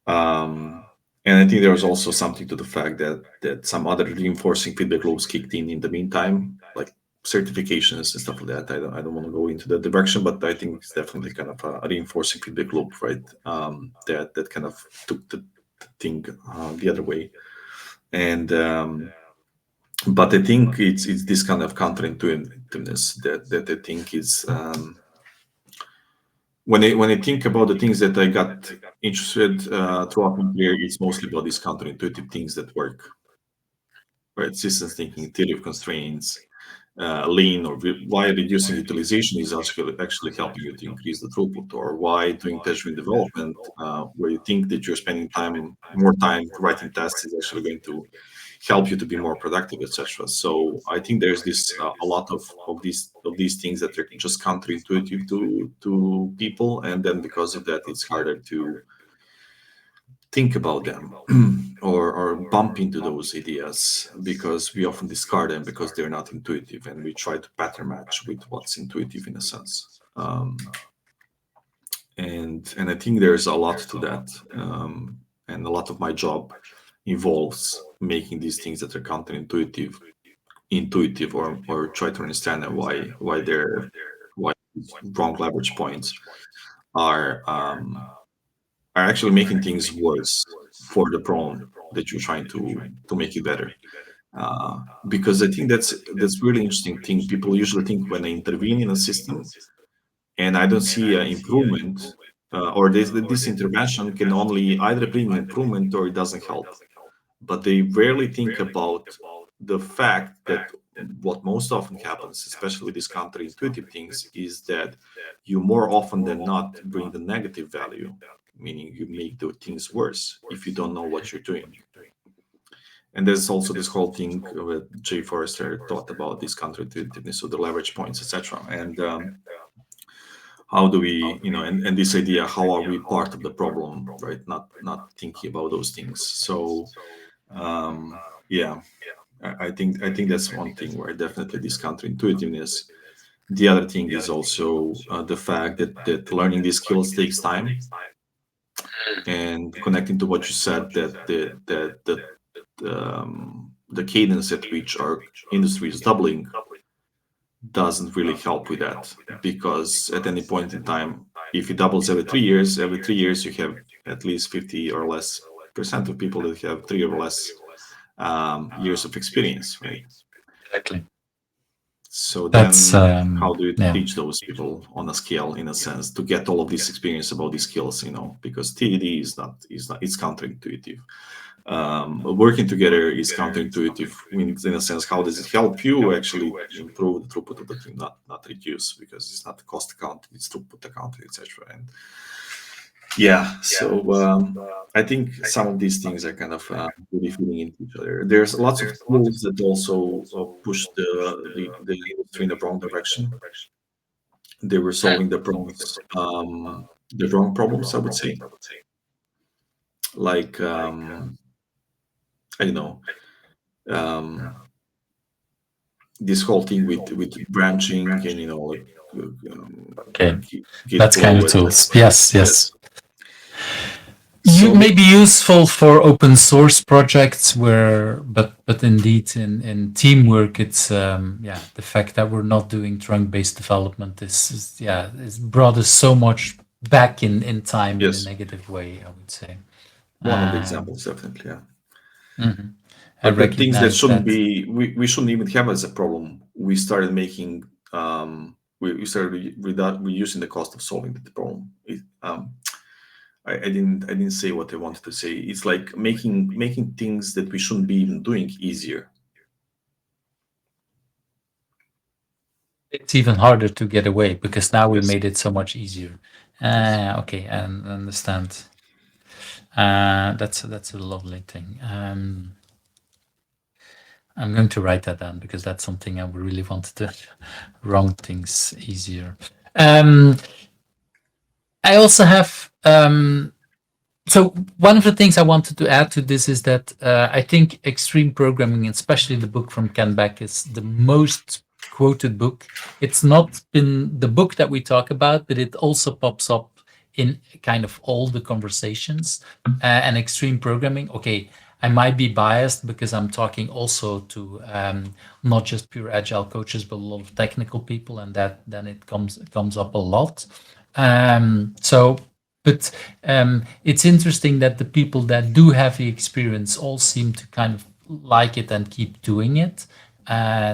B: Um, and I think there was also something to the fact that some other reinforcing feedback loops kicked in the meantime, like certifications and stuff like that. I don't want to go into that direction, but I think it's definitely kind of a reinforcing feedback loop, right? That kind of took the thing the other way. And but I think it's this kind of counterintuitiveness that I think is, when I think about the things that I got interested throughout my career, it's mostly about these counterintuitive things that work, right? Systems thinking, theory of constraints, lean, or why reducing utilization is actually helping you to increase the throughput, or why doing measurement development, where you think that you're spending more time writing tests, is actually going to help you to be more productive, etc. So I think there's this a lot of these things that are just counterintuitive to people, and then because of that, it's harder to think about them, or bump into those ideas, because we often discard them because they're not intuitive, and we try to pattern match with what's intuitive in a sense. And I think there's a lot to that, and a lot of my job involves making these things that are counterintuitive intuitive, or try to understand why these wrong leverage points are um, are actually making things worse for the problem that you're trying to make it better. Uh, because I think that's really interesting thing. People usually think when they intervene in a system and I don't see an improvement, or this intervention can only either bring improvement or it doesn't help. But they rarely think about the fact that what most often happens, especially with these counterintuitive things, is that you more often than not bring the negative value, meaning you make the things worse if you don't know what you're doing. And there's also this whole thing that Jay Forrester thought about, this counterintuitiveness of the leverage points, etc. And how do we, and this idea, how are we part of the problem, right? Not thinking about those things. So um, yeah, I think that's one thing where definitely this counterintuitiveness. The other thing is also the fact that learning these skills takes time, and connecting to what you said, the cadence at which our industry is doubling doesn't really help with that, because at any point in time, if it doubles every 3 years, you have at least 50 or less percent of people that have 3 or less years of experience, right?
A: Exactly.
B: So
A: That's
B: then, how do you
A: yeah.
B: teach those people on a scale, in a sense, to get all of this experience about these skills? Because TED is not it's counterintuitive. Working together is counterintuitive. In a sense, how does it help you actually improve the throughput of the team, not reduce, because it's not the cost account, it's throughput account, etc. And yeah, so I think some of these things are kind of really feeding into each other. There's lots of tools that also push the industry in the wrong direction. They were solving the wrong problems, I would say. Like, I don't know, um, this whole thing with branching and
A: Okay,
B: git
A: that's kind
B: flow,
A: of
B: etc.
A: tools. Yes, yes.
B: Yes.
A: You
B: So
A: may be useful for open source projects where, but indeed in teamwork, it's yeah, the fact that we're not doing trunk based development is yeah, is brought us so much back in time in a
B: yes,
A: negative way, I would say.
B: one of the
A: Um,
B: examples, definitely. Yeah.
A: mhm. I
B: But things that
A: recognize
B: shouldn't
A: that.
B: be, we shouldn't even have as a problem. We started making, we started reducing the cost of solving the problem. I didn't say what I wanted to say. It's like making things that we shouldn't be even doing easier.
A: It's even harder to get away because now we
B: Yes.
A: made it so much easier.
B: Yes.
A: Okay, I understand. That's a lovely thing. I'm going to write that down because that's something I really wanted to wrong things easier. Um, I also have so one of the things I wanted to add to this is that I think Extreme Programming, especially the book from Ken Beck, is the most quoted book. It's not been the book that we talk about, but it also pops up in kind of all the conversations. And Extreme Programming, okay, I might be biased because I'm talking also to not just pure agile coaches, but a lot of technical people, and that then it comes up a lot. So but it's interesting that the people that do have the experience all seem to kind of like it and keep doing it.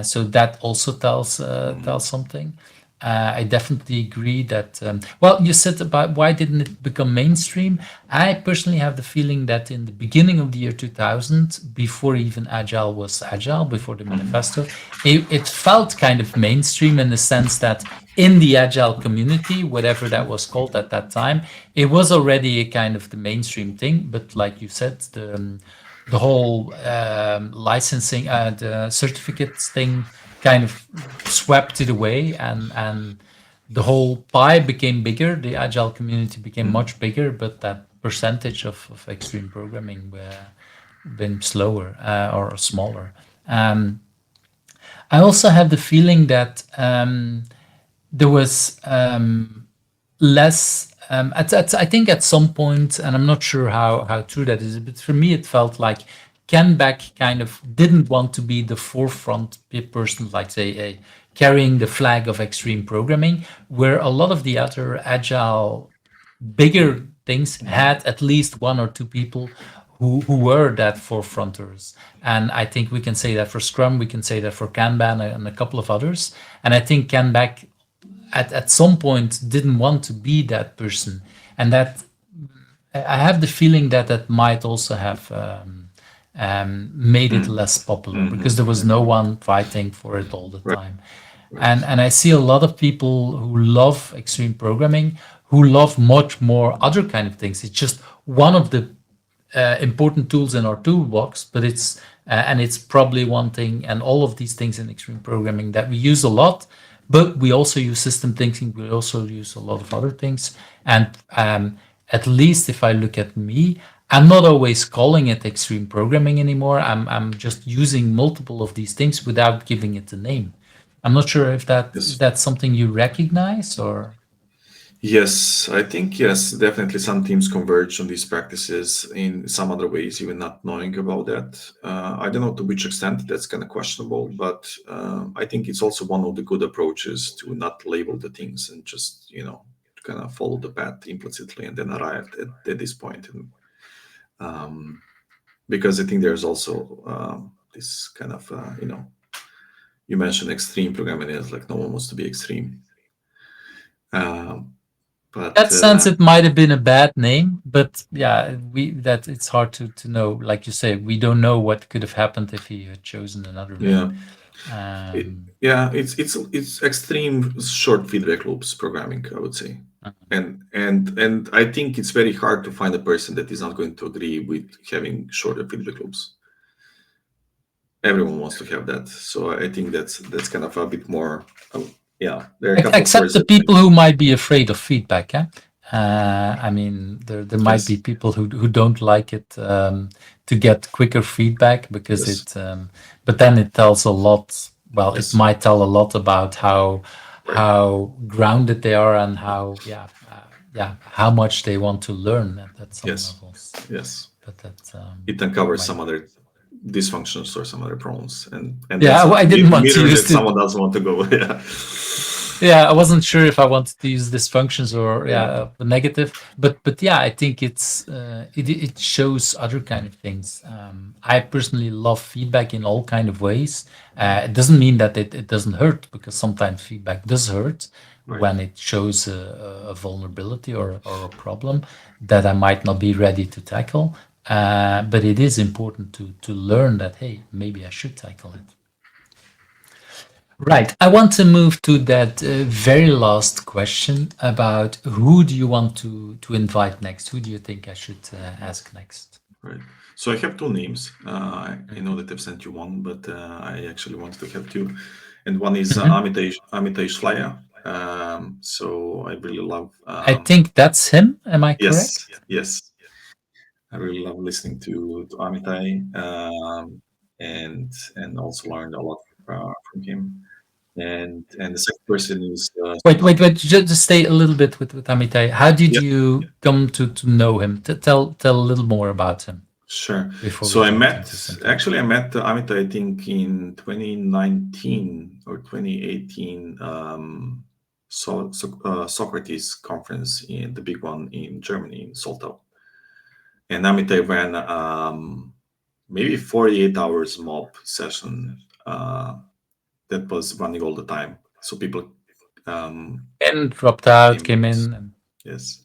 A: So that also tells something. I definitely agree that. Well, you said about why didn't it become mainstream? I personally have the feeling that in the beginning of the year 2000, before even Agile was Agile, before the manifesto, it felt kind of mainstream in the sense that in the Agile community, whatever that was called at that time, it was already a kind of the mainstream thing. But like you said, the whole licensing, the certificates thing kind of swept it away, and the whole pie became bigger. The agile community became much bigger, but that percentage of extreme programming been slower or smaller. Um, I also have the feeling that there was less. I think at some point, and I'm not sure how true that is, but for me, it felt like Ken Beck kind of didn't want to be the forefront person, like say, carrying the flag of extreme programming, where a lot of the other agile bigger things had at least one or two people who were that forefronters. And I think we can say that for Scrum, we can say that for Kanban and a couple of others. And I think Ken Beck at some point didn't want to be that person. And that I have the feeling that that might also have made it less popular because there was no one fighting for it all the
B: Right.
A: time.
B: Right.
A: And I see a lot of people who love extreme programming who love much more other kind of things. It's just one of the important tools in our toolbox, but it's probably one thing, and all of these things in extreme programming that we use a lot, but we also use system thinking. We also use a lot of other things, and at least if I look at me, I'm not always calling it extreme programming anymore. I'm just using multiple of these things without giving it a name. I'm not sure if
B: Yes.
A: that's something you recognize or.
B: Yes, I think yes, definitely some teams converge on these practices in some other ways, even not knowing about that. I don't know to which extent that's kind of questionable, but I think it's also one of the good approaches to not label the things and just kind of follow the path implicitly and then arrive at this point. And because I think there's also this kind of you mentioned extreme programming is like no one wants to be extreme. Um, but
A: That sense, it might have been a bad name, but yeah, we that it's hard to know. Like you say, we don't know what could have happened if he had chosen another name.
B: yeah, yeah, it's extreme short feedback loops programming, I would say, and I think it's very hard to find a person that is not going to agree with having shorter feedback loops. Everyone wants to have that, so I think that's kind of a bit more. Yeah, there are a couple of
A: Except
B: words
A: the
B: that
A: people who might be afraid of feedback. Eh? I mean, there might be
B: yes,
A: people who don't like it to get quicker feedback because
B: yes,
A: it. But then it tells a lot. well, it
B: Yes.
A: might tell a lot about
B: Right.
A: how grounded they are and how yeah how much they want to learn at some
B: Yes.
A: levels.
B: Yes.
A: But that
B: It uncovers
A: might
B: some other dysfunctions or some other problems, and
A: yeah
B: that's a
A: I didn't want to
B: mirror
A: use
B: that
A: the
B: someone doesn't want to go. Yeah.
A: yeah I wasn't sure if I wanted to use dysfunctions or
B: Yeah.
A: negative, but yeah I think it shows other kind of things. I personally love feedback in all kind of ways. It doesn't mean that it doesn't hurt, because sometimes feedback does hurt
B: Right.
A: when it shows a vulnerability or a problem that I might not be ready to tackle. But it is important to learn that, hey, maybe I should tackle it. Right. I want to move to that very last question about who do you want to invite next? Who do you think I should ask next?
B: Right. So I have two names. I know
A: Mhm.
B: that I've sent you one, but I actually wanted to have two. And one is
A: Mhm.
B: Amitai Shlaya. So I really love.
A: I think that's him. Am I
B: Yes,
A: correct?
B: yes. I really love listening to Amitai, and also learned a lot from him. And the second person is
A: Wait. Just stay a little bit with Amitai. How did
B: yeah,
A: you come to know him? Tell a little more about him
B: sure.
A: before we
B: So
A: jumped into something.
B: I met Amitai, I think, in 2019 or 2018, Socrates conference, in the big one in Germany, in Soltau. And Amitai ran maybe 48 hours mob session that was running all the time. So people
A: And dropped out,
B: came.
A: came in. And
B: Yes.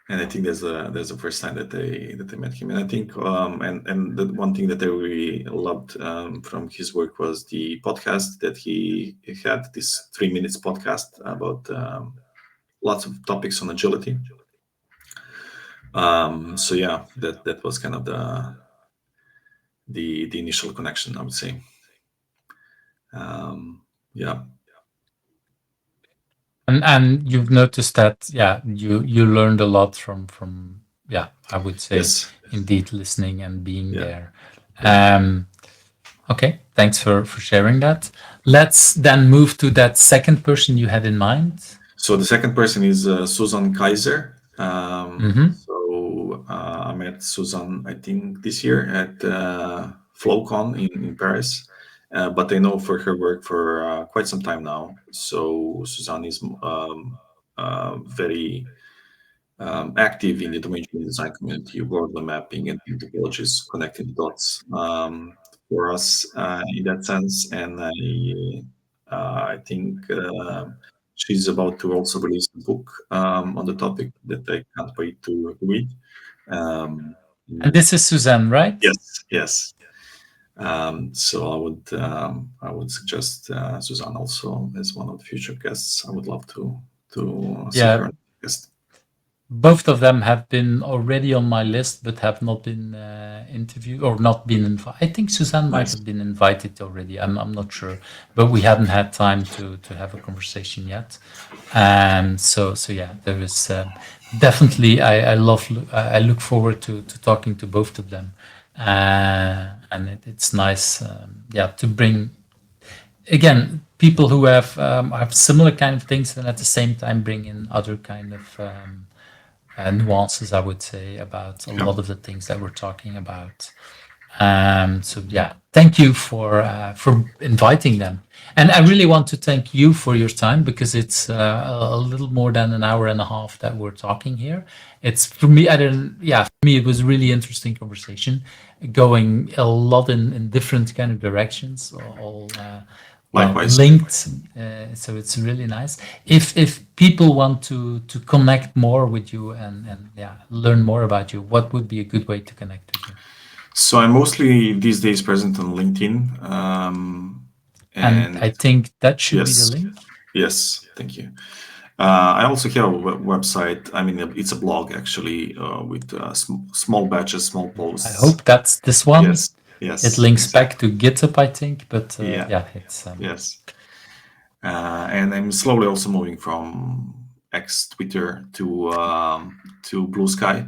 B: And I think there's the first time that they met him, and I think and the one thing that I really loved from his work was the podcast that he had, this 3 minutes podcast about lots of topics on agility. So yeah, that was kind of the initial connection, I would say. Yeah.
A: and you've noticed that, yeah, you learned a lot from yeah, I would say
B: Yes.
A: indeed listening and being
B: Yeah.
A: there.
B: Yeah.
A: Okay, thanks for sharing that. Let's then move to that second person you had in mind.
B: So the second person is Susan Kaiser.
A: Mm-hmm.
B: I met Susan, I think, this year at FlowCon in Paris, but I know for her work for quite some time now. So Susan is very active in the domain-driven design community, world mapping, and topologies, connecting the dots for us in that sense. And I think she's about to also release a book on the topic that I can't wait to read. Um,
A: And this is Suzanne, right?
B: yes, yes. So I would suggest Suzanne also as one of the future guests. I would love to see
A: Yeah,
B: her as a guest.
A: both of them have been already on my list, but have not been interviewed or not been invited. I think Suzanne might
B: Nice.
A: have been invited already. I'm not sure, but we haven't had time to have a conversation yet. So yeah, there is definitely. I look forward to talking to both of them, and it's nice. Yeah, to bring again people who have similar kind of things, and at the same time bring in other kind of nuances, I would say, about a
B: Yeah.
A: lot of the things that we're talking about. So yeah, thank you for inviting them, and I really want to thank you for your time, because it's a little more than an hour and a half that we're talking here. It's for me, I don't, yeah, for me it was a really interesting conversation, going a lot in different kind of directions, all well
B: Likewise.
A: linked. So it's really nice. If people want to connect more with you and yeah learn more about you, what would be a good way to connect with you?
B: So I'm mostly these days present on LinkedIn.
A: And
B: And
A: I think that should be the
B: yes,
A: link.
B: yes, thank you. I also have a website. I mean, it's a blog actually with small batches, small
A: I
B: posts.
A: hope that's this one.
B: Yes,
A: It
B: yes,
A: links back
B: exactly.
A: to GitHub, I think, but
B: Yeah,
A: yeah, it's
B: yes. And I'm slowly also moving from ex Twitter to Blue Sky.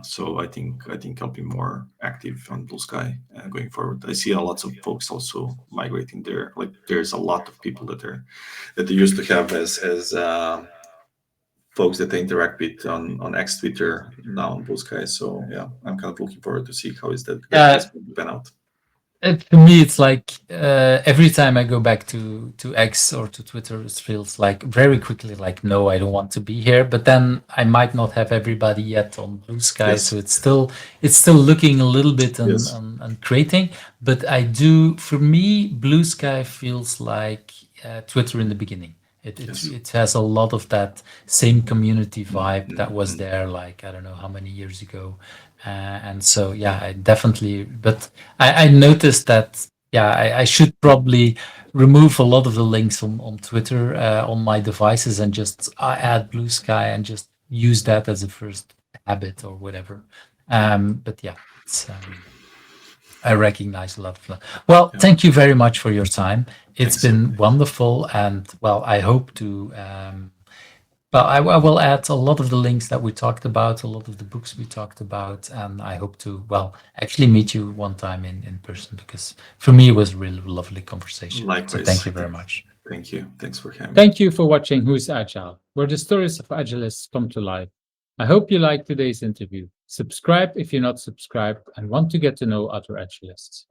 B: So I think I'll be more active on Blue Sky going forward. I see a lots of folks also migrating there. Like there's a lot of people that they used to have as folks that they interact with on X Twitter now on Blue Sky. So yeah, I'm kind of looking forward to see how is that's
A: Yeah,
B: going to pan out.
A: for me, it's like every time I go back to X or to Twitter, it feels like very quickly like, no, I don't want to be here. But then I might not have everybody yet on Blue Sky, so
B: Yes,
A: it's still looking a little bit
B: yes,
A: and creating. But I do, for me, Blue Sky feels like Twitter in the beginning.
B: yes.
A: It has a lot of that same community vibe that was there, like I don't know how many years ago, and so yeah, I definitely. But I noticed that yeah, I should probably remove a lot of the links on Twitter on my devices and just add Blue Sky and just use that as a first habit or whatever. But yeah, it's. I recognize a lot of that. Well,
B: Yeah.
A: thank you very much for your time. It's
B: Thanks.
A: been wonderful, and well, I hope to. Well, I will add a lot of the links that we talked about, a lot of the books we talked about, and I hope to, well, actually meet you one time in person because for me it was a really lovely conversation. So thank
B: Likewise.
A: you very much.
B: Thank you. Thanks for having me.
A: Thank you for watching Who's Agile, where the stories of agilists come to life. I hope you liked today's interview. Subscribe if you're not subscribed and want to get to know other agilists.